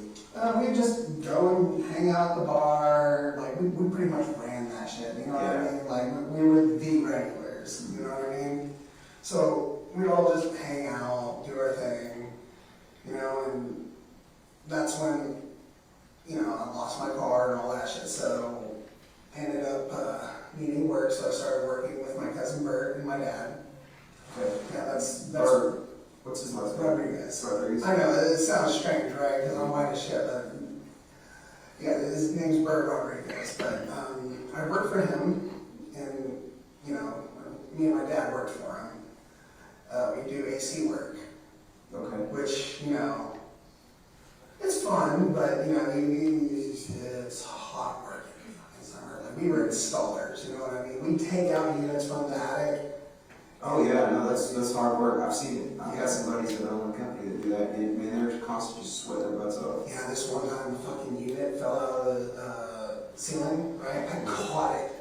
we'd just go and hang out at the bar. Like, we pretty much ran that shit, you know what I mean? Like, we were the regulars, you know what I mean? So we'd all just hang out, do our thing, you know, and that's when, you know, I lost my car and all that shit, so I ended up needing work, so I started working with my cousin Bert and my dad. Okay. Yeah, that's Bert. What's his last name? Rodriguez. Rodriguez. I know, it sounds strange, right, because I'm white as shit, but yeah, his name's Bert Rodriguez, but I worked for him, and, you know, me and my dad worked for him. We do AC work, Okay. which, you know, it's fun, but, you know, it's hot work in fucking summer. Like, we were installers, you know what I mean? We take out units from the attic. Oh yeah, no, that's hard work. I've seen it. I've got some buddies that own a company that do that, and man, they're constantly just sweating their butts off. Yeah, this one time the fucking unit fell out of the ceiling, right? I caught it.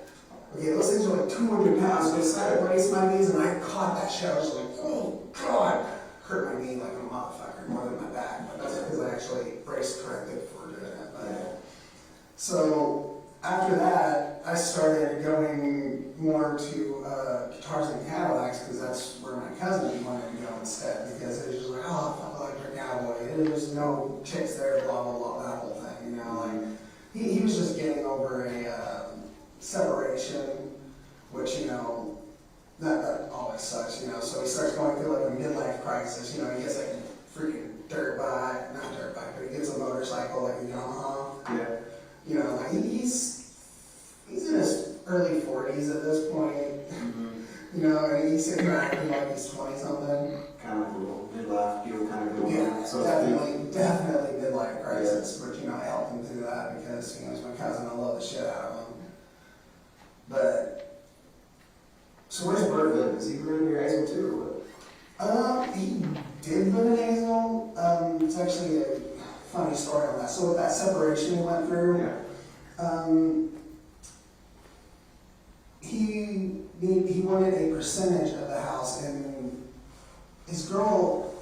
Okay, those things are like 200 pounds, so I decided to brace my knees, and I caught that shit. I was like, oh god! Hurt my knee like a motherfucker, more than my back, but that's because I actually braced correctly before doing it. But, so after that, I started going more to guitars and Cadillacs, because that's where my cousin wanted to go instead, because it was just like, oh, fuck Electric Cowboy, there's no chicks there, blah, blah, blah, that whole thing, you know, like, he was just getting over a separation, which, you know, that always sucks, you know, so he starts going through like a midlife crisis, you know, he gets like a freaking not dirt bike, but he gets a motorcycle, like a Yamaha. Yeah. You know, like he's in his early 40s at this point, you know, and he's sitting there acting like he's 20-something. Kind of like a little midlife deal, kind of going Yeah, on. So definitely midlife crisis, but, you know, I helped him through that because, you know, he's my cousin, I love the shit out of him. But, So where's Bert live? Is he around here Hazel too, or what? he did live in Hazel. It's actually a funny story on that. So with that separation he went through, he wanted a percentage of the house, and his girl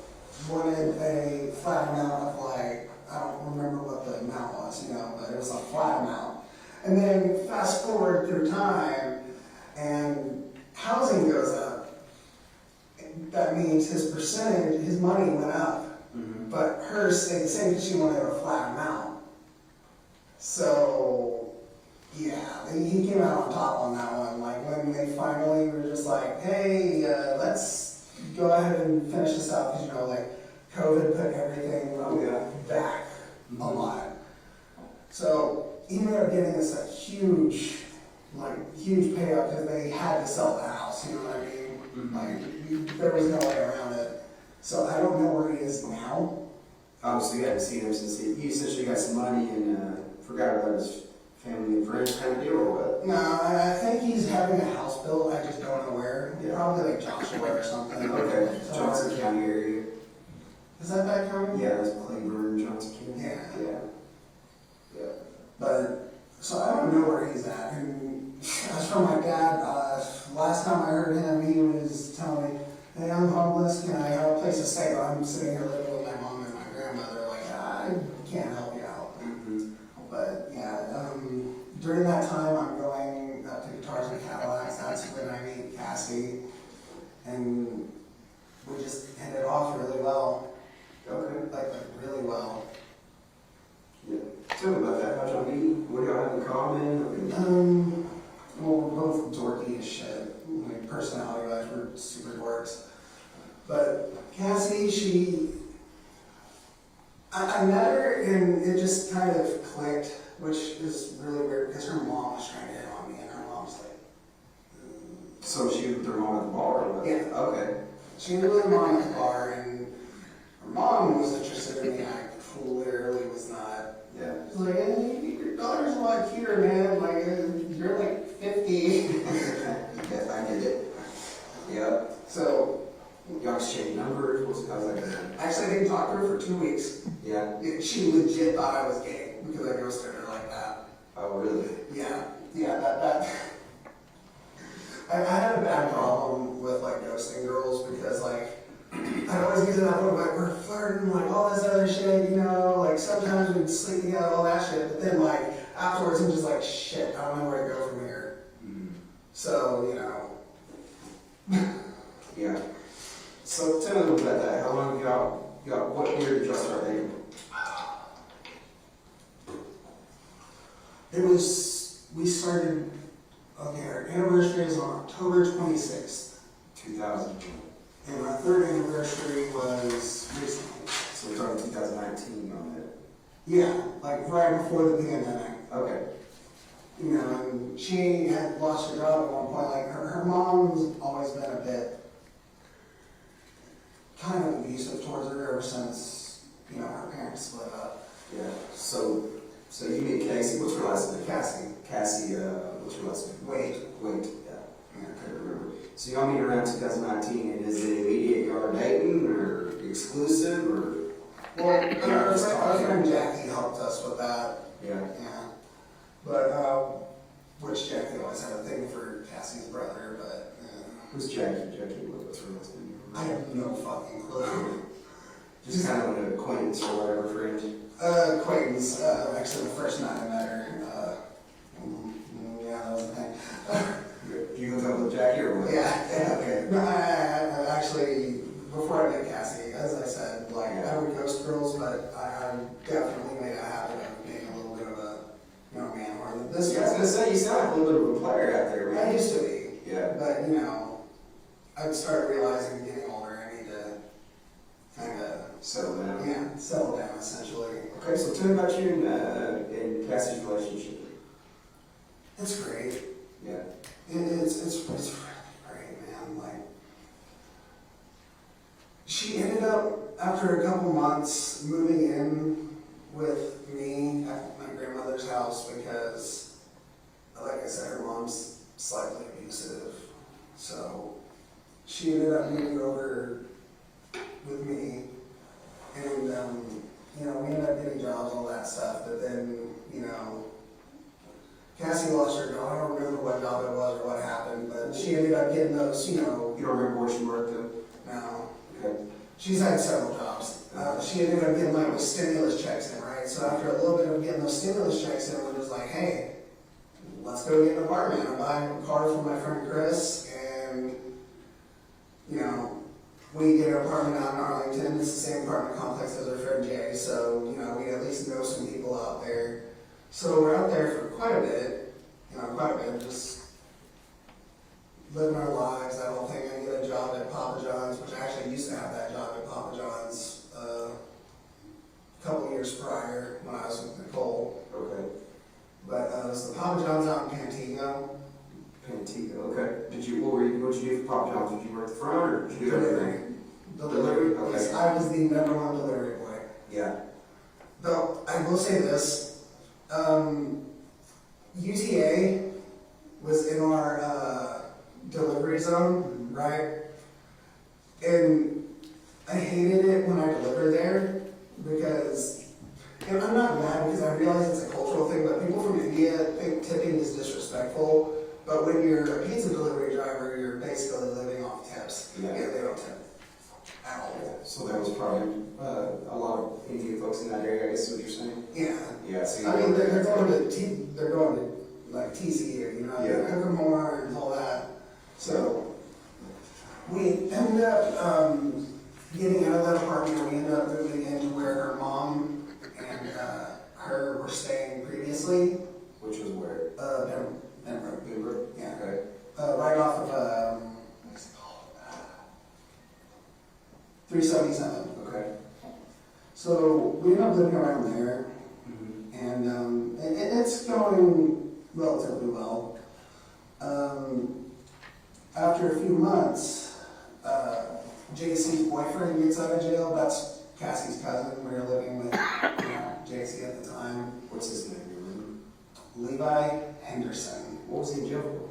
wanted a flat amount of, like, I don't remember what the amount was, you know, but it was a flat amount. And then fast forward through time, and housing goes up. That means his percentage, his money went up, but hers stayed the same because she wanted a flat amount. So, yeah, he came out on top on that one. Like, when they finally were just like, hey, let's go ahead and finish this out, because, you know, like, COVID put everything back a lot. So he ended up giving us a huge payout because they had to sell the house, you know what I mean? Like, there was no way around it. So I don't know where he is now. Obviously, you hadn't seen him since he essentially got some money and forgot about his family and friends kind of deal, or what? No, I think he's having a house built. I just don't know where. Yeah. Probably like Joshua or something. Okay, So- Johnson County area. Is that that county? Yeah, that's Claiborne, Johnson County. Yeah. Yeah. But, so I don't know where he's at. And as for my dad, last time I heard him, he was telling me, hey, I'm homeless, can I have a place to stay? I'm sitting here living with my mom and my grandmother, like, I can't help you out. But yeah, during that time, I'm going up to Guitars and Cadillacs. That's when I meet Cassie, and we just hit it off really well. Okay. Like really well. Tell me about that. How'd y'all meet? What do y'all have in common? Well, we're both dorky as shit. Like, personality-wise, we're super dorks. But Cassie, I met her and it just kind of clicked, which is really weird because her mom was trying to hit on me and her mom's like, So she was with her mom at the bar or what? Yeah. Okay. she was with her mom at the bar and her mom was interested in me. I literally was not. Yeah. She's like, hey, your daughter's a lot cuter, man. Like, you're like 50. Yes, I get it. Yep. So, Y'all exchange numbers? How's that going? actually, I didn't talk to her for 2 weeks. Yeah. She legit thought I was gay because I ghosted her like that. Oh, really? Yeah, that. I had a bad problem with like ghosting girls because like I'd always get to that point like we're flirting, like all this other shit, you know, like sometimes we'd sleep together, all that shit, but then like afterwards I'm just like shit, I don't know where to go from here. So, you know. Yeah. So tell me a little about that. How long what year did y'all start dating? We started, okay, our anniversary is on October 26th. 2000. And our third anniversary was recently. So we're talking 2019 on that. Yeah, like right before the pandemic. Okay. You know, and she had lost her job at one point. Like her mom's always been a bit kind of abusive towards her ever since, you know, her parents split up. Yeah. So you meet Casey. What's her last name? Cassie. Cassie. What's her last name? Wade. Wait. Yeah. I couldn't remember. So y'all meet around 2019, and is it immediate? Y'all are dating or exclusive or? Well, our friend Jackie helped us with that. Yeah. Yeah. But, which Jackie always had a thing for Cassie's brother, but, Who's Jackie? Jackie, what's her last name? I have no fucking clue. Just kind of an acquaintance or whatever, friend. Acquaintance, actually the first night I met her, yeah, that was the thing. You hook up with Jackie or what? Yeah, okay. No, I actually, before I met Cassie, as I said, like, I would ghost girls, but I definitely made a habit of being a little bit of a, you know, man whore. This Yeah, I was gonna say, you sound like a little bit of a player out there, man. I used to be. Yeah. But, you know, I started realizing getting older, I need to kind of, Settle down. yeah, settle down, essentially. Okay, so tell me about you and Cassie's relationship. It's great. Yeah. It's really great, man. Like, she ended up, after a couple months, moving in with me at my grandmother's house because, like I said, her mom's slightly abusive. So she ended up moving over with me, and you know, we ended up getting jobs, all that stuff. But then, you know, Cassie lost her job. I don't remember what job it was or what happened, but she ended up getting those, you know. You don't remember where she worked though? No. Okay. She's had several jobs. She ended up getting like those stimulus checks in, right? So after a little bit of getting those stimulus checks in, we was like, hey, let's go get an apartment. I'm buying a car for my friend Chris, and, you know, we get an apartment out in Arlington. It's the same apartment complex as our friend Jay, so, you know, we at least know some people out there. So we're out there for quite a bit, just living our lives, that whole thing. I get a job at Papa John's, which I actually used to have that job at Papa John's a couple years prior when I was with Nicole. Okay. But it was the Papa John's out in Pantego. Pantego, okay. What'd you do for Papa John's? Did you work the front or did you do everything? Delivery. Okay. Yes, I was the #1 delivery boy. Yeah. Though, I will say this, UTA was in our delivery zone, right? And I hated it when I delivered there because, and I'm not mad because I realize it's a cultural thing, but people from India think tipping is disrespectful. But when you're a pizza delivery driver, you're basically living off tips. Yeah. They don't tip at all. So there was probably a lot of Indian folks in that area, I guess is what you're saying? Yeah. Yeah, see. I mean, they're going to like TC, you know, Yeah. Kokomore and all that. So we ended up getting out of that apartment. We ended up moving into where her mom and her were staying previously. Which was where? Pembroke. Uber? Yeah. Okay. Right off of, what's it called? 377. Okay. So we end up living around there, Mm-hmm. and it's going relatively well. After a few months, JC's boyfriend gets out of jail. That's Cassie's cousin. We were living with JC at the time. What's his name? You remember? Levi Henderson. What was he in jail for?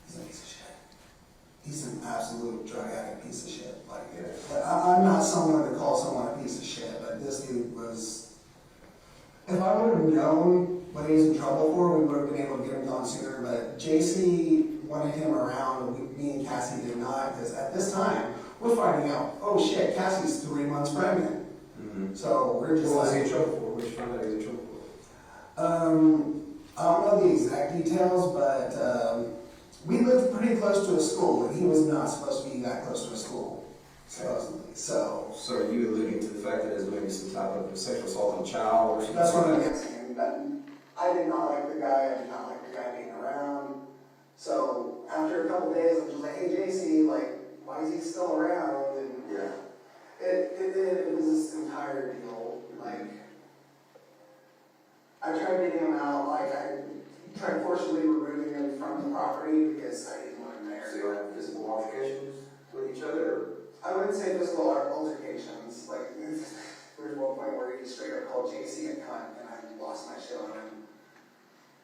He's a piece of shit. He's an absolute drug addict piece of shit. Like, Yeah. I'm not someone to call someone a piece of shit, but this dude was. If I would have known what he was in trouble for, we would have been able to get him gone sooner. But JC wanted him around, and me and Cassie did not, because at this time we're finding out, oh shit, Cassie's 3 months pregnant. Mm-hmm. So we're just What was he like, in trouble for? Which found out he was in trouble for? I don't know the exact details, but we lived pretty close to a school, and he was not supposed to be that close to a school, supposedly. So So are you alluding to the fact that there's maybe some type of sexual assault on a child or something? that's what I'm asking. But I did not like the guy. I did not like the guy being around. So after a couple days, I'm just like, hey JC, like, why is he still around? And Yeah. it was this entire deal. Like, I tried getting him out. Like, I tried forcibly removing him from the property because I didn't want him So there. you don't have physical altercations with each other? Or? I wouldn't say physical altercations. Like, there's one point where he straight up called JC a cunt, and I lost my shit on him.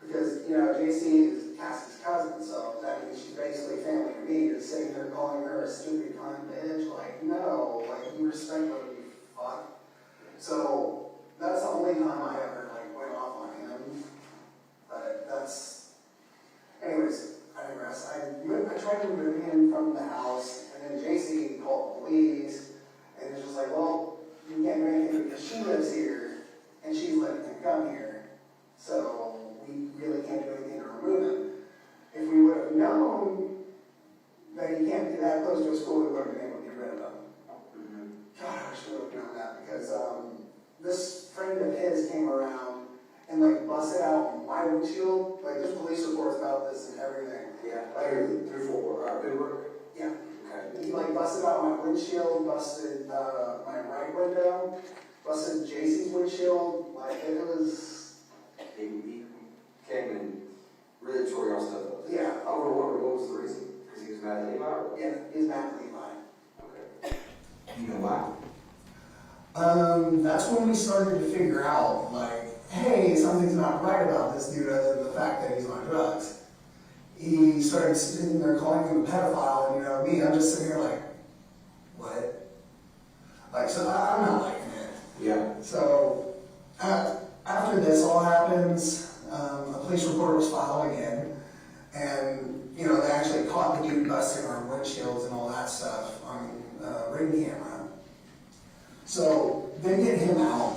Because, JC is Cassie's cousin, so that means she's basically family to me. You're sitting there calling her a stupid cunt bitch. Like, no, like, you respect what you fuck. So, that's the only time I ever, went off on him. But that's, anyways, I digress. I tried to remove him from the house, and then JC called the police, and it's just like, well, you can't do anything because she lives here, and she's letting him come here. So, we really can't do anything to remove him. If we would have known that he can't be that close to a school, we would have been able to get rid of him. Mm-hmm. God, I wish we would have known that, because this friend of his came around and busted out my windshield. There's police reports about this and everything. Yeah. Through Pembroke? Yeah. Okay. He busted out my windshield, busted my right window, busted JC's windshield. It was. He came and really tore your stuff up. Yeah. Over what was the reason? Because he was mad at Levi or what? Yeah, he's mad at Levi. Okay. You know why? That's when we started to figure out, hey, something's not right about this dude other than the fact that he's on drugs. He started sitting there calling him a pedophile, and me, I'm just sitting here what? So I'm not liking it. Yeah. So, after this all happens, a police report was filed again, and, they actually caught the dude busting our windshields and all that stuff on ring camera. So, they get him out,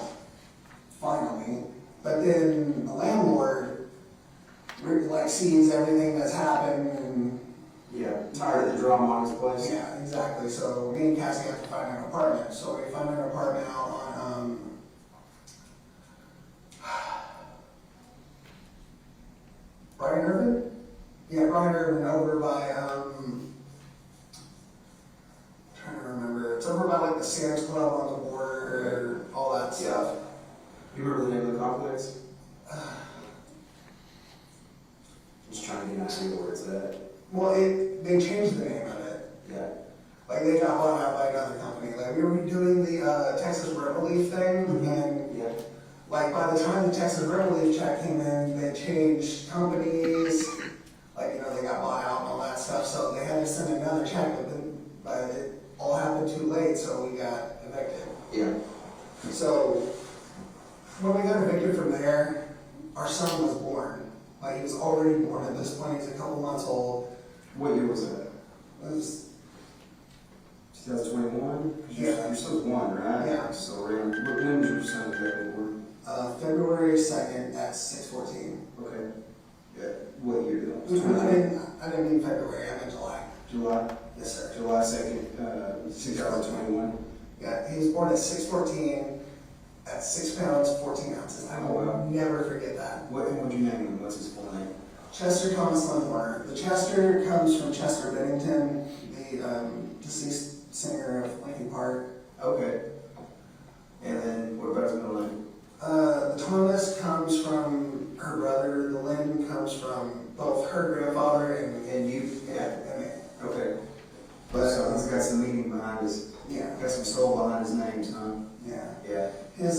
finally, but then the landlord, sees everything that's happened, and Yeah. Tired of the drama on his place? yeah, exactly. So, me and Cassie have to find an apartment. So, we found an apartment out on, Brian Irvin? Yeah, Brian Irvin over by, I'm trying to remember. It's over by the Sam's Club on the border, all that stuff. You remember the name of the complex? Just trying to get an idea where it's at. Well, they changed the name of it. Yeah. They got bought out by another company. We were doing the Texas Rent Relief thing, and Yeah. by the time the Texas Rent Relief check came in, they changed companies. They got bought out and all that stuff. So they had to send another check, but it all happened too late, so we got evicted. Yeah. So when we got evicted from there, our son was born. He was already born at this point. He's a couple months old. What year was that? It was 2021? Yeah. You're still one, right? Yeah. So when was your son exactly born? February 2nd at 6:14. Okay. Yeah. What year though? I didn't mean February, I meant July. July? Yes, sir. July 2nd, 2021? Yeah, he was born at 6:14. at 6 pounds, 14 ounces. I will Oh, wow. never forget that. What, and what'd you name him? What's his full name? Chester Thomas Lindmore. The Chester comes from Chester Bennington, the deceased singer of Linkin Park. Okay. And then what about his middle name? The Thomas comes from her brother. The Lynn comes from both her grandfather and you? yeah, and me. Okay. But So he's got some meaning behind his, yeah, got some soul behind his names, huh? yeah. Yeah. His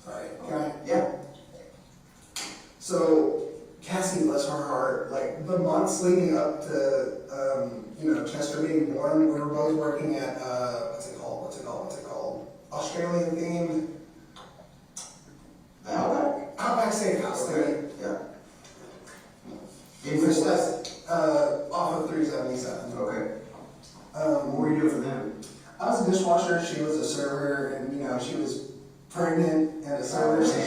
sorry, can I? Yeah. So Cassie, bless her heart, like the months leading up to Chester being born, we were both working at what's it called? Australian themed Outback Steakhouse. Okay. Yeah. Which that's off of 377. Okay. What were you doing for them? I was a dishwasher, she was a server, and she was pregnant and a server, so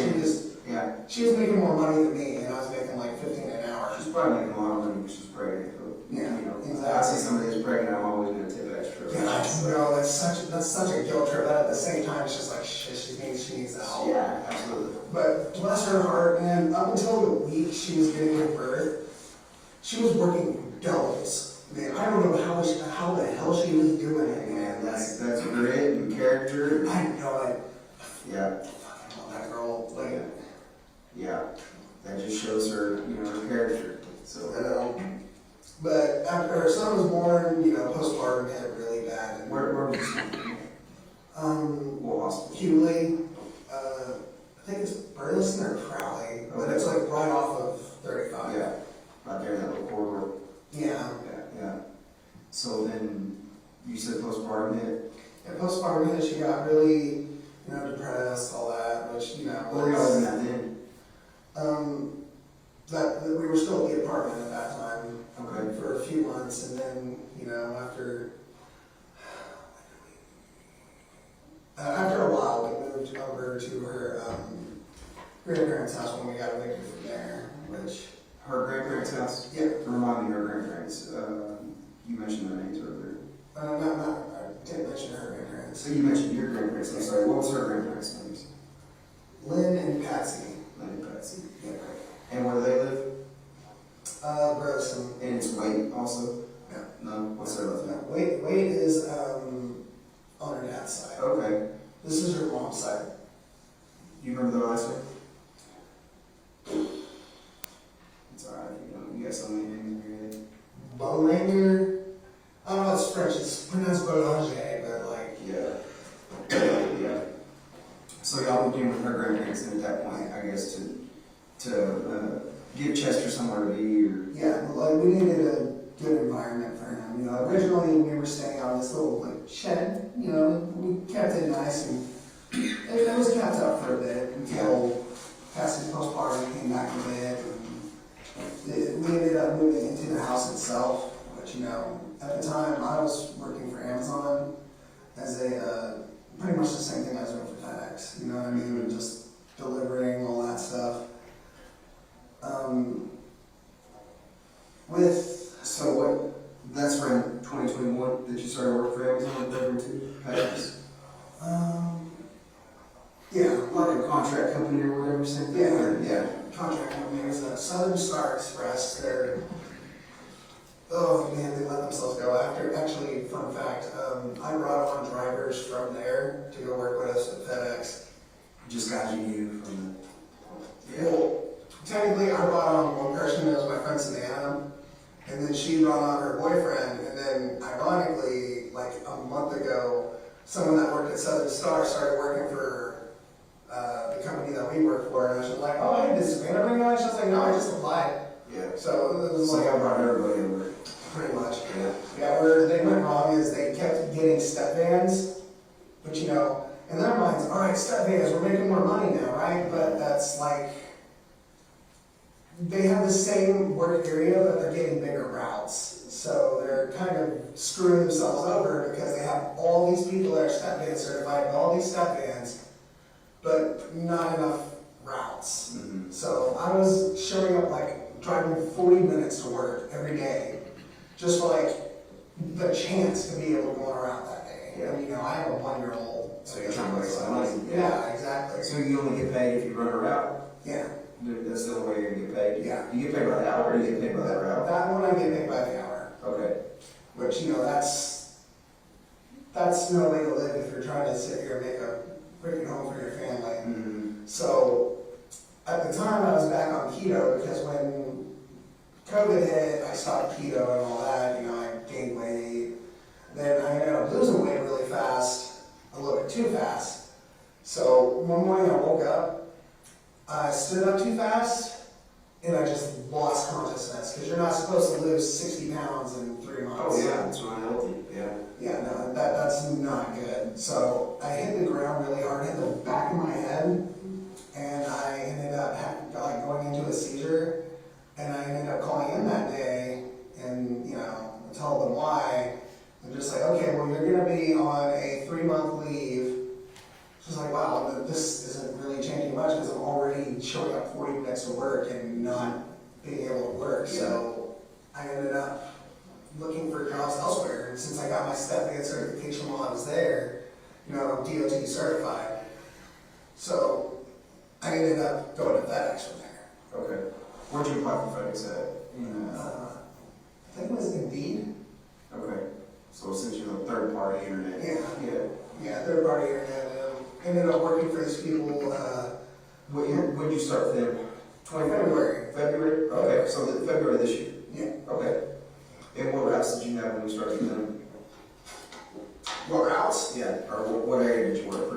Yeah. she was making more money than me, and I was making like 15 an hour. She's probably making a lot of money when she's pregnant. But, Yeah, exactly. I see somebody that's pregnant, I'm always going to tip extra. Yeah, I know, that's such a guilt trip, but at the same time, it's just like, shit, she needs the help. Yeah, absolutely. But bless her heart, man, up until the week she was giving birth, she was working doubles. Man, I don't know how the hell she was doing it, man. That's grit and character. I know it. Yeah. I fucking love that girl. Like, Yeah. That just shows her, her character. So. But after her son was born, postpartum hit really bad. And, Where was she? What hospital? Hewley, I think it's Burleson or Crowley, but it's like right off of 35. Yeah. Right there in that little corridor. Yeah. Yeah. So then, you said postpartum hit? And postpartum hit, she got really, depressed, all that, which, What were y'all in that then? that we were still at the apartment at that time. Okay. For a few months, and then, after a while, we moved over to her grandparents' house when we got evicted from there, which... Her grandparents' house? Yeah. Remind me of her grandparents. You mentioned their names earlier. I didn't mention her grandparents. So you mentioned your grandparents. I'm sorry. What was her grandparents' names? Lynn and Patsy. Lynn and Patsy. Yeah. And where do they live? Burleson. And it's Wade also? No. No? What's their last name? Wade is on her dad's side. Okay. This is her mom's side. You remember their last name? It's alright. You got so many names in your head. Boulanger. I don't know, it's French. It's pronounced Boulanger, but like... Yeah. So y'all became with her grandparents and at that point, I guess, to give Chester somewhere to be, or... Yeah, like we needed a good environment for him. Originally we were staying on this little shed. We kept it nice and it was kept up for a bit until past his postpartum came back a bit. And we ended up moving into the house itself, which at the time I was working for Amazon as a pretty much the same thing I was doing for FedEx. You know what I mean? Just delivering all that stuff. So what, that's around 2021 that you started working for Amazon delivering to FedEx? Yeah. Like a contract company or whatever, same thing? Yeah. Contract company is Southern Star Express. Oh man, they let themselves go. Actually, fun fact, I brought on drivers from there to go work with us at FedEx. Just guys you knew from the... Well, technically, I brought on one person, that was my friend Savannah, and then she brought on her boyfriend, and then ironically, like a month ago, someone that worked at Southern Star started working for the company that we work for, and I was just like, oh, hey, did Savannah bring you on? She was like, no, I just applied. Yeah. So it was So like, I brought everybody over. pretty much. Yeah. Yeah, where they went wrong is they kept getting step vans, but in their minds, all right, step vans, we're making more money now, right? But that's like, they have the same work area, but they're getting bigger routes. So they're kind of screwing themselves over because they have all these people that are step van certified, and all these step vans, but not enough routes. Mm-hmm. So I was showing up driving 40 minutes to work every day, just for the chance to be able to go on a route that day. Yeah. And, I have a 1-year-old. So you're trying to make some money. Yeah, exactly. So you only get paid if you run a route? Yeah. That's the only way you're gonna get paid? Yeah. You get paid by the hour or you get paid by the route? That one I get paid by the hour, Okay. which, that's no way to live if you're trying to sit here and make a freaking home for your family. Mm-hmm. So, at the time I was back on keto because when COVID hit, I stopped keto and all that, I gained weight. Then I ended up losing weight really fast, a little bit too fast. So one morning I woke up, I stood up too fast, and I just lost consciousness because you're not supposed to lose 60 pounds in 3 months. Oh yeah, it's unhealthy, yeah. Yeah, no, that's not good. So I hit the ground really hard, hit the back of my head, and I ended up going into a seizure. And I ended up calling in that day, and I told them why. I'm just like, okay, well you're gonna be on a 3-month leave. She's like, wow, this isn't really changing much because I'm already showing up 40 minutes to work and not being able to work. Yeah. So I ended up looking for jobs elsewhere. And since I got my step ed certification while I was there, I'm DOT certified. So I ended up going to FedEx from there. Okay. Where'd you apply for FedEx at? I think it was Indeed. Okay. So essentially a third party internet. Yeah. Yeah. Yeah, third party internet. Ended up working for these people. When did you start with them? February. February? Okay, so February this year? Yeah. Okay. And what routes did you have when you started with them? What routes? Yeah, or what area did you work for?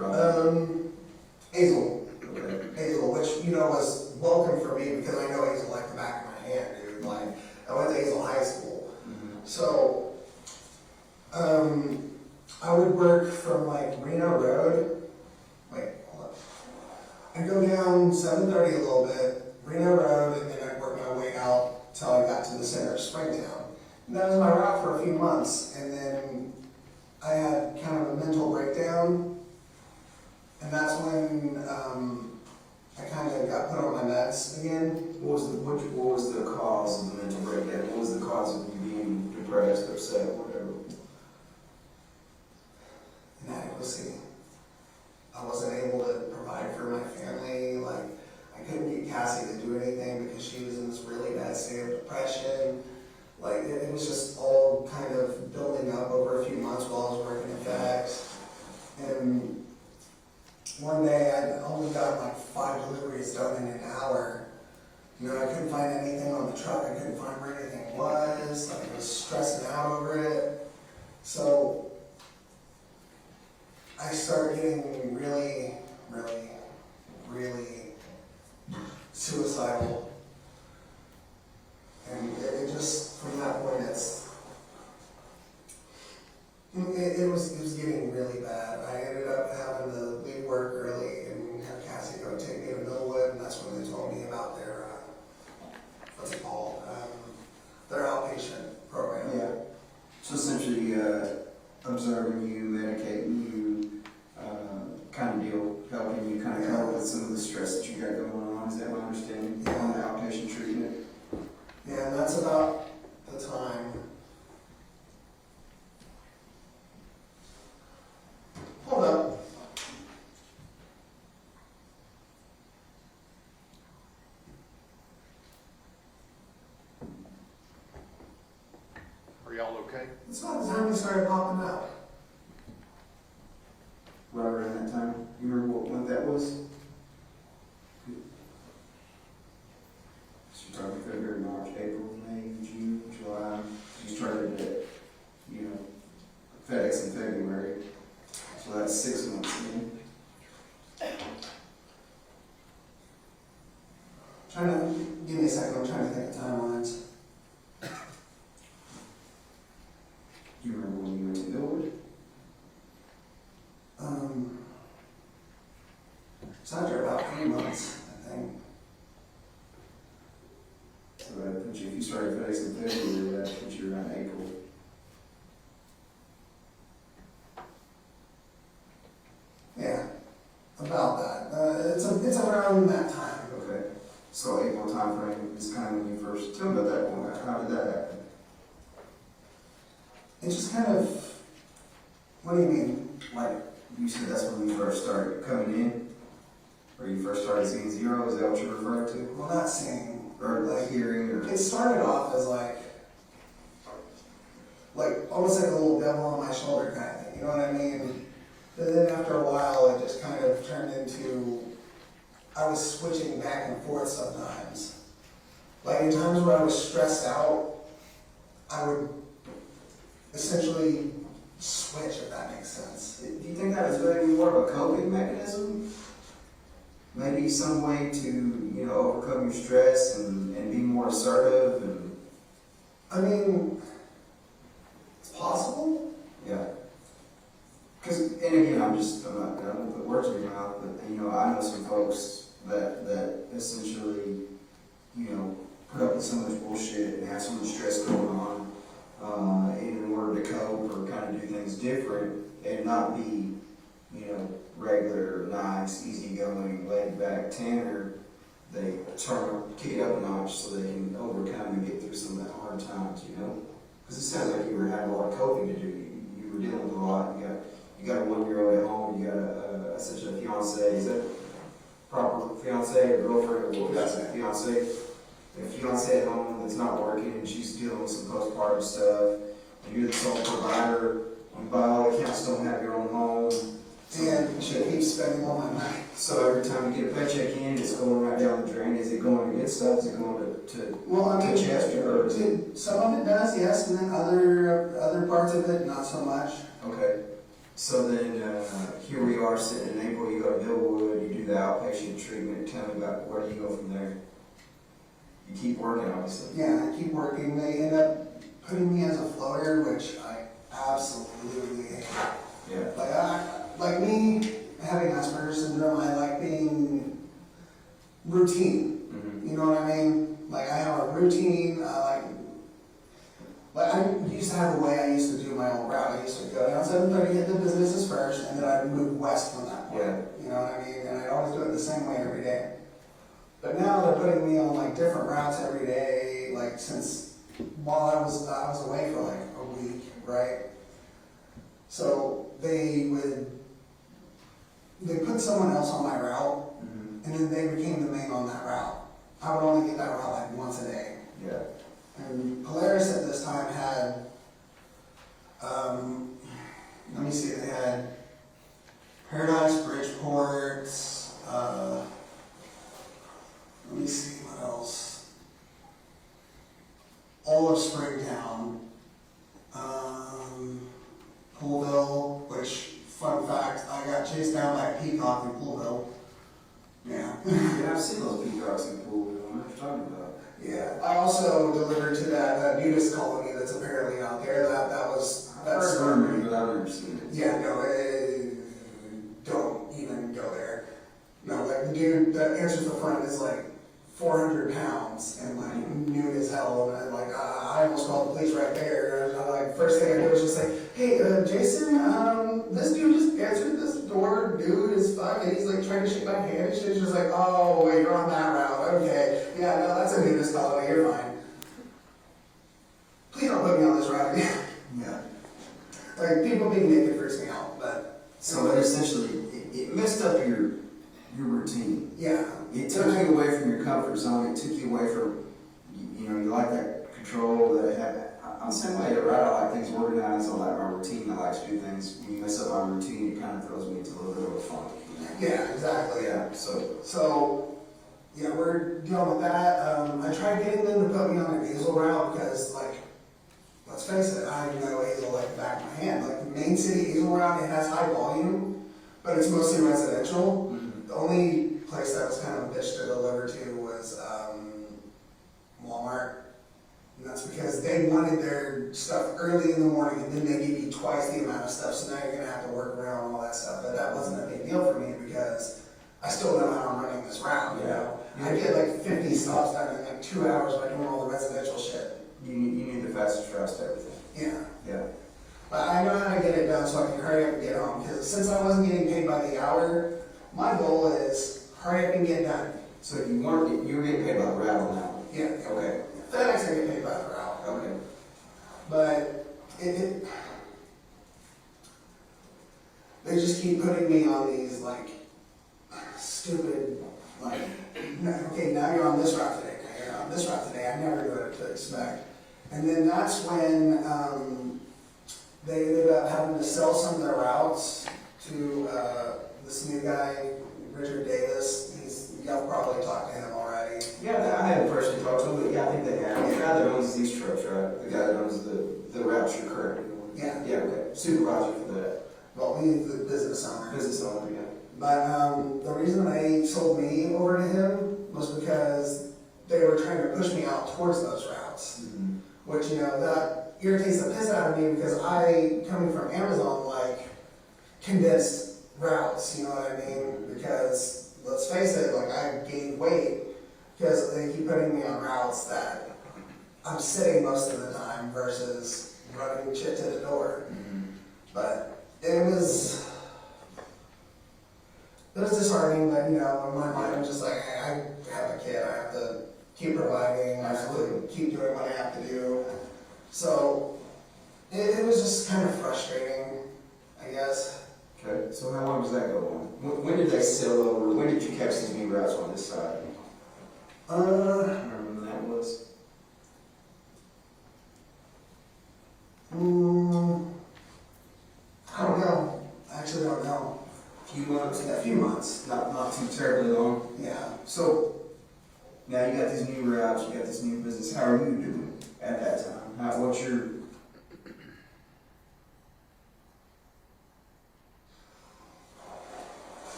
Hazel. Okay. Hazel, which, was welcome for me because I know Hazel like the back of my hand, dude. Like, I went to Hazel High School. Mm-hmm. So, I would work from Reno Road. Wait, hold up. I'd go down 730 a little bit, Reno Road, and then I'd work my way out till I got to the center of Springtown. And that was my route for a few months, and then I had kind of a mental breakdown, and that's when I kind of got put on my meds again. What was the cause of the mental breakdown? What was the cause of you being depressed, upset, whatever? Inadequacy. I wasn't able to provide for my family. I couldn't get Cassie to do anything because she was in this really bad state of depression. It was just all kind of building up over a few months while I was working at FedEx. And one day I only got 5 deliveries done in an hour. I couldn't find anything on the truck. I couldn't find where anything was. I was stressing out over it. So I started getting really, really, really suicidal. And it just, from that point, it was getting really bad. I ended up having to leave work early and have Cassie go take me to Millwood, and that's when they told me about their, what's it called? Their outpatient program. Yeah. So essentially, observing you, medicating you, kind of helping you kind of cope with some of the stress that you got going on. Is that my understanding? On the outpatient treatment? Yeah, and that's about the time. Hold up. Are y'all okay? It's about the time we started popping out. Right around that time? You remember what month that was? So you're talking February, March, April, May, June, July. You started at, FedEx in February. So that's 6 months in. Give me a second, I'm trying to think of timelines. Do you remember when you went to Millwood? It's after about 3 months, I think. So that puts you, if you started FedEx in February, that puts you around April. Yeah, about that. It's around that time. Okay. So April timeframe is kind of when you first, tell me about that one. How did that happen? It just kind of, What do you mean? Like, you said that's when you first started coming in? Or you first started seeing zero, is that what you're referring to? Well, not seeing, Or like hearing, or? it started off as like almost like a little devil on my shoulder kind of thing, you know what I mean? But then after a while, it just kind of turned into, I was switching back and forth sometimes. Like in times where I was stressed out, I would essentially switch, if that makes sense. Do you think that was maybe more of a coping mechanism? Maybe some way to, you know, overcome your stress and be more assertive and... I mean, it's possible. Yeah. Because, and again, I don't want to put words in your mouth, but, you know, I know some folks that essentially, you know, put up with so much bullshit and have so much stress going on in order to cope or kind of do things different and not be, you know, regular, nice, easygoing, laid back Tanner. They kick it up a notch so they can overcome and get through some of the hard times, you know? Because it sounds like you were having a lot of coping to do. You were dealing with a lot. You got a 1-year-old at home. You got essentially a fiance. Is that proper fiance or girlfriend or what? Fiance. A fiance at home that's not working and she's dealing with some postpartum stuff. And you're the sole provider. You by all accounts don't have your own home. And she keeps spending all my money. So every time you get a paycheck in, it's going right down the drain. Is it going to good stuff? Is it going to Well, I mean, Chester? Or some of it does, yes, and then other parts of it, not so much. okay. So then here we are sitting in April. You go to Billwood. You do the outpatient treatment. Tell me about where do you go from there? You keep working, obviously. Yeah, I keep working. They end up putting me as a floater, which I absolutely hate. Yeah. Like me having Asperger's syndrome, I like being routine. Mm-hmm. You know what I mean? Like I have a routine. I used to have a way I used to do my own route. I used to go down 7:30, hit the businesses first, and then I'd move west from that point. Yeah. You know what I mean? And I'd always do it the same way every day. But now they're putting me on like different routes every day. Like since while I was away for like a week, right? So they put someone else on my route, Mm-hmm. and then they became the main on that route. I would only get that route like once a day. Yeah. And Polaris at this time had, let me see, they had Paradise, Bridgeport, let me see what else. All of Springtown, Poolville, which, fun fact, I got chased down by a peacock in Poolville. Yeah. Yeah, I've seen those peacocks in Pool. What are you talking about? Yeah. I also delivered to that nudist colony that's apparently out there. That's rumors, but I've never seen it. yeah, no, don't even go there. No, like the dude that answers the front is like 400 pounds and like nude as hell, and I'm like, I almost called the police right there. And I'm like, first thing I did was just like, hey, Jason, this dude just answered this door, dude is fine, and he's like trying to shake my hand, and she's just like, oh, wait, you're on that route, okay, yeah, no, that's a nudist colony, you're fine. Please don't put me on this route again. Yeah. Like, people being naked freaks me out, but. So it essentially, it messed up your routine. Yeah. It took you away from your comfort zone. It took you away from, you know, you like that control that it had. I'm the same way, right? I like things organized. I like my routine. I like to do things. When you mess up my routine, it kind of throws me into a little bit of a funk. Yeah, exactly. Yeah, So, yeah, we're dealing with that. I tried getting them to put me on an Hazel route because, like, let's face it, I know Hazel like the back of my hand. Like, the main city Hazel route, it has high volume, but it's mostly residential. Mm-hmm. The only place that was kind of a bitch to deliver to was Walmart. And that's because they wanted their stuff early in the morning, and then they give you twice the amount of stuff, so now you're going to have to work around all that stuff. But that wasn't a big deal for me because I still know how I'm running this route, you know? I get like 50 stops done in like 2 hours by doing all the residential shit. You need the fastest routes to everything. Yeah. Yeah. But I know how to get it done so I can hurry up and get home. Because since I wasn't getting paid by the hour, my goal is hurry up and get done. So if you weren't, you were getting paid by the route on that one. Yeah. Okay. FedEx I get paid by the route. Okay. But they just keep putting me on these like stupid, like, okay, now you're on this route today, now you're on this route today, I never knew what to expect. And then that's when they ended up having to sell some of their routes to this new guy, Richard Davis. Y'all probably talked to him already. Yeah, I haven't personally talked to him, but yeah, I think they have. The guy that owns these trucks, right? The guy that owns the routes you're currently on. Yeah. Yeah, okay. Supervisor for that. Well, he's the business owner. Business owner, yeah. But the reason they sold me over to him was because they were trying to push me out towards those routes. Mm-hmm. Which, you know, that irritates the piss out of me because I, coming from Amazon, like, condensed routes, you know what I mean? Because, let's face it, like, I gained weight because they keep putting me on routes that I'm sitting most of the time versus running shit to the door. Mm-hmm. But it was disheartening, but, you know, in my mind, I'm just like, hey, I have a kid, I have to keep providing, I have to keep doing what I have to do. So, it was just kind of frustrating, I guess. Okay, so how long does that go on? When did they sell over, when did you catch these new routes on this side? I remember when that was. I don't know. I actually don't know. A few months? A few months. Not too terribly long. Yeah. So, now you got these new routes, you got this new business, how are you doing at that time? What's your...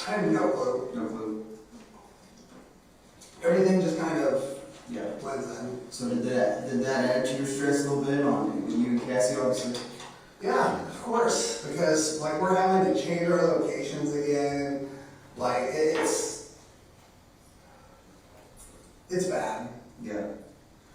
I have no clue. No clue. Everything just kind of Yeah. blends in. So did that add to your stress a little bit on you and Cassie, obviously? Yeah, of course. Because, like, we're having to change our locations again. Like, it's bad. Yeah.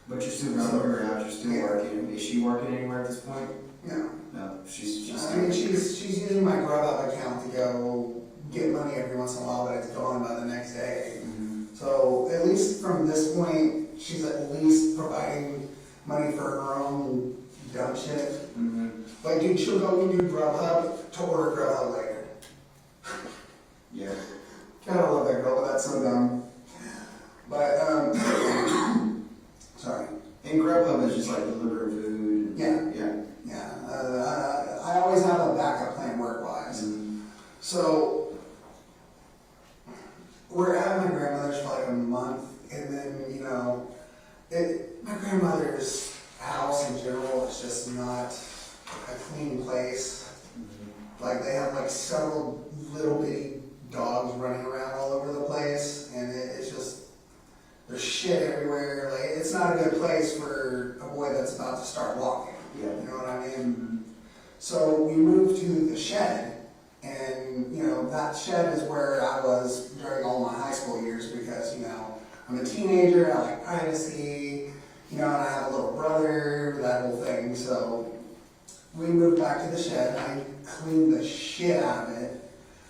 But you're still running around, you're still working. Is she working anywhere at this point? No. No, she's I mean, she's using my Grubhub account to go get money every once in a while, but it's gone by the next day. Mm-hmm. So at least from this point, she's at least providing money for her own dumb shit. Mm-hmm. Like, dude, she'll go do Grubhub to order Grubhub later. Yeah. Gotta love that girl, but that's so dumb. But, sorry. And Grubhub is just like delivering food. Yeah. Yeah. Yeah. I always have a backup plan work-wise. Mm-hmm. So, we're at my grandmother's for like a month, and then, you know, my grandmother's house in general is just not a clean place. Mm-hmm. Like, they have like several little bitty dogs running around all over the place, and it's just, there's shit everywhere. Like, it's not a good place for a boy that's about to start walking. Yeah. You know what I mean? Mm-hmm. So we moved to the shed, and, you know, that shed is where I was during all my high school years because, you know, I'm a teenager, I like privacy, you know, and I have a little brother, that whole thing. So we moved back to the shed, I cleaned the shit out of it,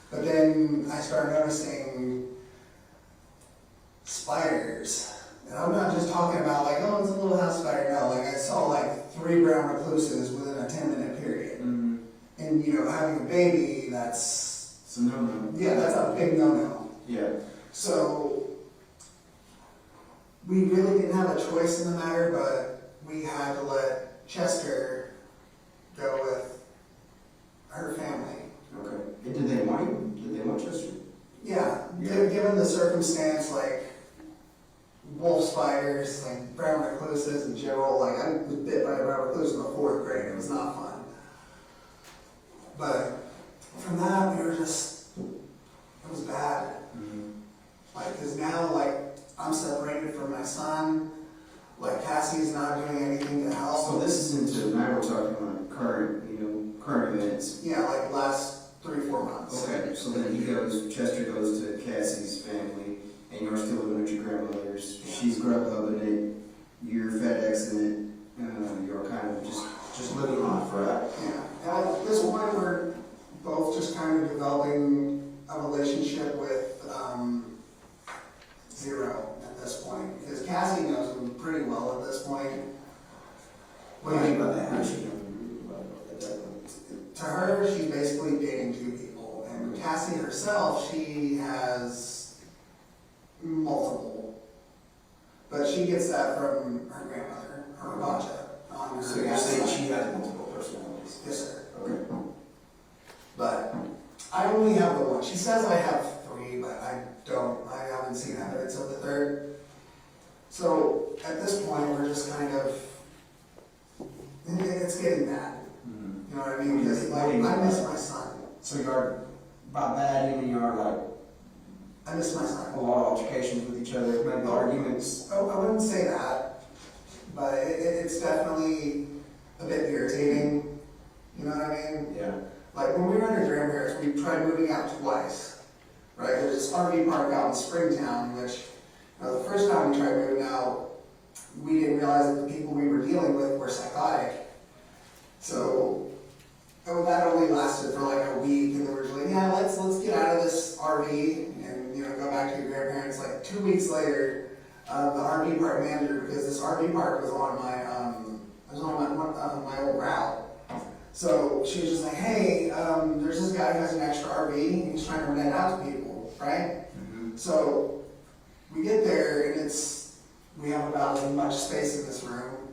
but then I started noticing spiders. And I'm not just talking about like, oh, it's a little house spider. No, like I saw like 3 brown recluses within a 10-minute period. Mm-hmm. And, you know, having a baby, that's, So no. yeah, that's a big no-no. Yeah. So, we really didn't have a choice in the matter, but we had to let Chester go with her family. Okay. And did they want him? Did they want Chester? Yeah, Yeah. given the circumstance, like wolf spiders, like brown recluses in general, like I was bit by a brown recluse in the 4th grade, it was not fun. But from that, we were just, it was bad. Mm-hmm. Like, cause now, like, I'm separated from my son, like Cassie's not doing anything to help. So this is into, now we're talking about current events. Yeah, like the last 3-4 months. Okay, so then Chester goes to Cassie's family, and you're still living with your grandmother's. She's Grubhubbing it, you're FedExing it, you're kind of just living life, right? Yeah, and at this point, we're both just kind of developing a relationship with Zero at this point, because Cassie knows him pretty well at this point. What do you mean by that? to her, she's basically dating two people. And Cassie herself, she has multiple. But she gets that from her grandmother, her Raja, on her So you're dad's saying side. she has multiple personalities? Yes, sir. Okay. But I only have the one. She says I have three, but I don't. I haven't seen evidence of the third. So at this point, we're just kind of, it's getting bad. You know what I mean? Because like, I miss my son. So you are, by bad, you mean you are like I miss my son. a lot of altercations with each other, maybe arguments? I wouldn't say that, but it's definitely a bit irritating. You know what I mean? Yeah. Like when we were under grandparents, we tried moving out twice. Right? There's this RV park out in Springtown, which the first time we tried moving out, we didn't realize that the people we were dealing with were psychotic. So that only lasted for like a week, and then we were like, yeah, let's get out of this RV and go back to your grandparents. Like 2 weeks later, the RV park manager, because this RV park was on my old route. So she was just like, hey, there's this guy who has an extra RV, and he's trying to rent it out to people, right? So we get there, and we have about as much space in this room,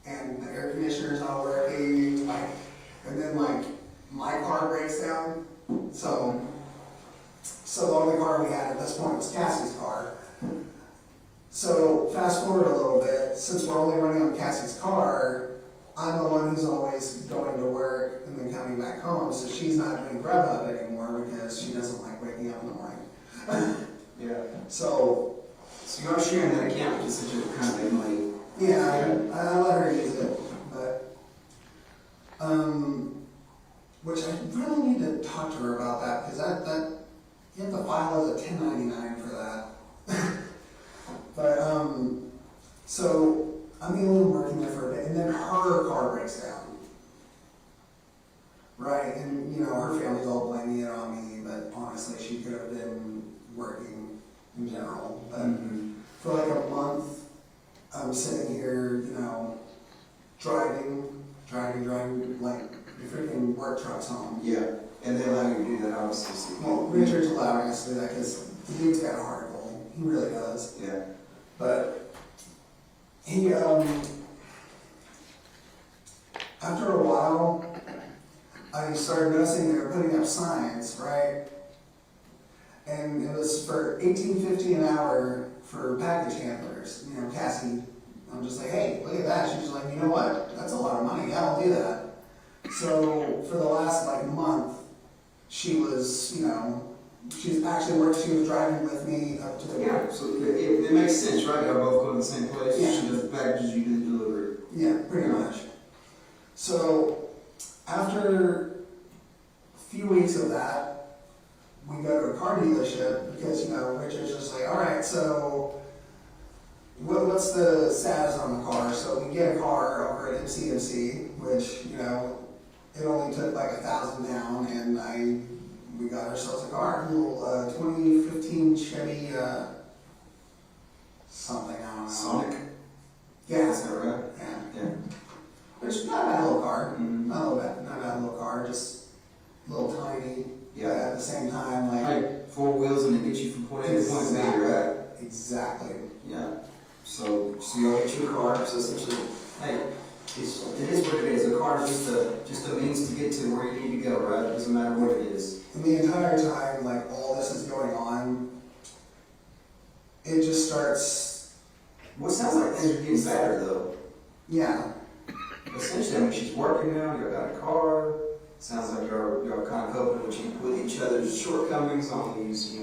and the air conditioner's not working, and then my car breaks down. So the only car we had at this point was Cassie's car. So fast forward a little bit, since we're only running on Cassie's car, I'm the one who's always going to work and then coming back home, so she's not doing Grubhub anymore because she doesn't like waking up in the morning. Yeah. So you are sharing that account just so you kind of make money. yeah, I let her use it, but which I really need to talk to her about that, because that you have to file as a 1099 for that. But so I'm the only one working there for a bit, and then her car breaks down. Right, and her family's all blaming it on me, but honestly, she could have been working in general. But for like a month, I'm sitting here, driving, like the freaking work trucks home. Yeah. And they allow you to do that, obviously. Well, Richard's allowing us to do that because the dude's got a heart goal. He really does. Yeah. But he, after a while, I started noticing they were putting up signs, right? And it was for $18.50 an hour for package handlers. Cassie, I'm just like, hey, look at that. She was like, you know what? That's a lot of money. Yeah, I'll do that. So for the last month, she was, she's actually worked. She was driving with me up to the Yeah, so it makes sense, right? Y'all both go to the same place. Yeah. She does the packages, you do the delivery. Yeah, pretty much. So after a few weeks of that, we go to a car dealership because, Richard's just like, all right, so what's the status on the car? So we get a car over at MCMC, which, it only took like $1,000 down, and we got ourselves a car, a little 2015 Chevy, something, I don't know. Sonic? Yeah. Is that right? Yeah. Yeah. Which is not a bad little car. Mhm. Not a bad little car, just a little tiny. Yeah. But at the same time, like. Like 4 wheels and it gets you from point A to point B, right? Exactly. Yeah. So y'all get you a car, so essentially, hey, it is what it is. A car is just a means to get to where you need to go, right? It doesn't matter what it is. And the entire time, like, all this is going on, it just starts, Well, it sounds like things are getting better, though. yeah. Essentially, she's working now, you got a car. Sounds like you're kind of coping with each other's shortcomings on these,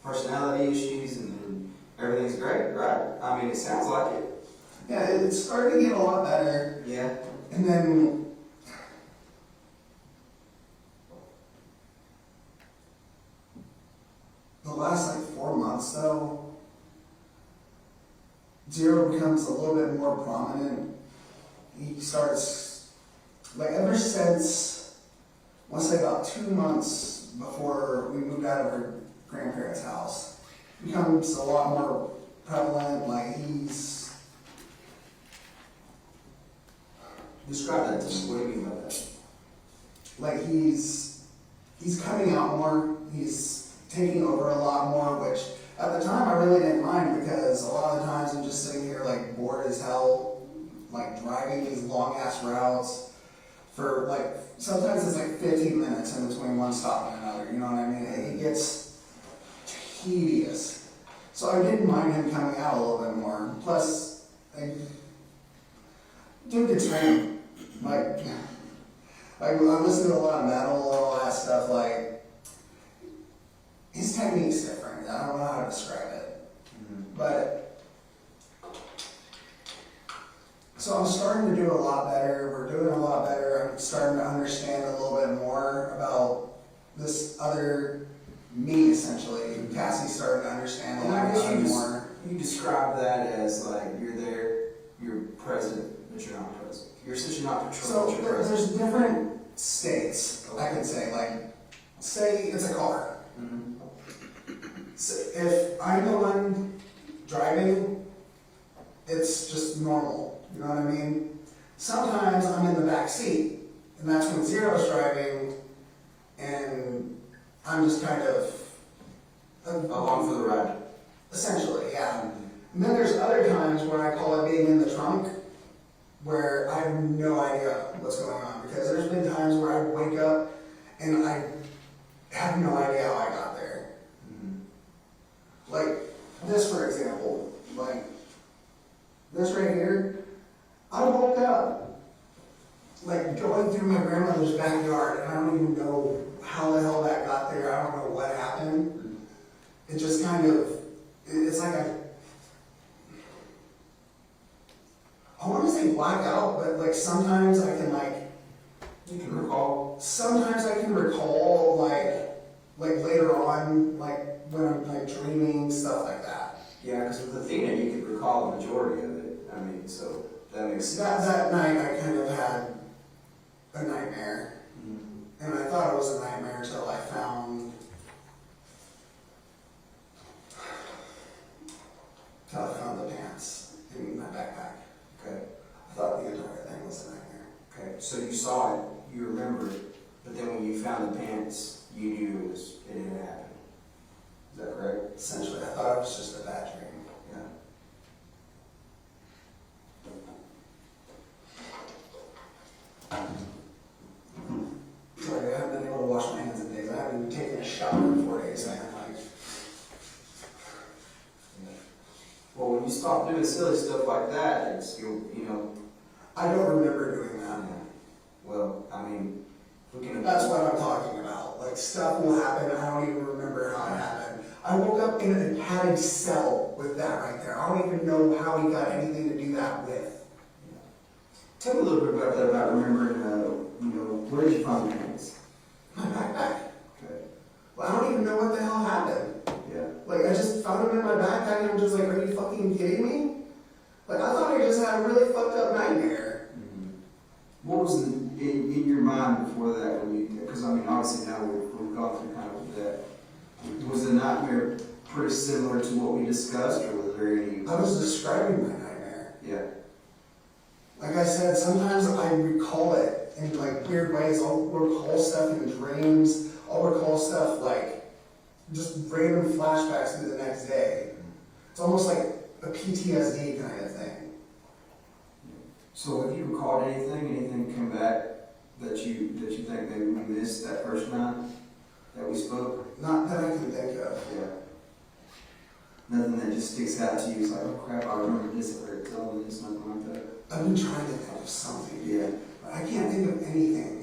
personality issues, and everything's great, right? I mean, it sounds like it. Yeah, it's starting to get a lot better. Yeah. And then, the last 4 months though, Zero becomes a little bit more prominent. He starts, ever since, I want to say about 2 months before we moved out of our grandparents' house, becomes a lot more prevalent. He's, Describe that to me. What do you mean by that? like he's coming out more, he's taking over a lot more, which at the time I really didn't mind because a lot of the times I'm just sitting here like bored as hell, like driving these long ass routes for like, sometimes it's like 15 minutes in between one stop and another, you know what I mean? It gets tedious. So I didn't mind him coming out a little bit more. Plus, like, dude gets trained. Like, I listen to a lot of metal and all that stuff, like, his technique's different. I don't know how to describe it. But, so I'm starting to do a lot better. We're doing a lot better. I'm starting to understand a little bit more about this other me, essentially. Cassie's starting to understand a And I lot guess more. you describe that as like you're there, you're present, but you're not present. You're essentially not So patrolling, but you're present. there's different states, I could say. Like, say it's a car. Mhm. So if I'm the one driving, it's just normal. You know what I mean? Sometimes I'm in the back seat, and that's when Zero's driving, and I'm just kind of Along for the ride. essentially, yeah. And then there's other times where I call it being in the trunk, where I have no idea what's going on. Because there's been times where I wake up and I have no idea how I got there. Like this, for example, like this right here, I woke up like going through my grandmother's backyard, and I don't even know how the hell that got there. I don't know what happened. It just kind of, it's like I want to say black out, but like sometimes I can like, You can recall. sometimes I can recall like later on, like when I'm like dreaming, stuff like that. Yeah, because with Athena, you could recall the majority of it. I mean, so that makes So sense. that night I kind of had a nightmare, Mhm. and I thought it was a nightmare until I found the pants in my backpack. Okay. I thought the entire thing was a nightmare. Okay. So you saw it, you remember it, but then when you found the pants, you knew it didn't happen. Is that correct? Essentially, I thought it was just a bad dream. Yeah. Like I haven't been able to wash my hands in days. I haven't even taken a shower in 4 days, man. Like, Well, when you stop doing silly stuff like that, it's you know. I don't remember doing that. Well, I mean, we can. That's what I'm talking about. Like, stuff will happen, I don't even remember how it happened. I woke up in a padded cell with that right there. I don't even know how he got anything to do that with. Tell me a little bit about that, about remembering, where did you find the pants? My backpack. Okay. Well, I don't even know what the hell happened. Yeah. Like, I just found them in my backpack and I'm just like, are you fucking kidding me? Like, I thought I just had a really fucked up nightmare. What was in your mind before that when you, because I mean, obviously now we've gone through kind of that. Was the nightmare pretty similar to what we discussed, or was there any? I was describing my nightmare. Yeah. Like I said, sometimes I recall it in like weird ways. I'll recall stuff in dreams. I'll recall stuff like just random flashbacks to the next day. It's almost like a PTSD kind of thing. So have you recalled anything come back that you think maybe we missed that first night that we spoke? Not that I can think of. Yeah. Nothing that just sticks out to you. It's like, oh crap, I remember this at Rick telling me this, nothing like that. I've been trying to think of something. Yeah. But I can't think of anything.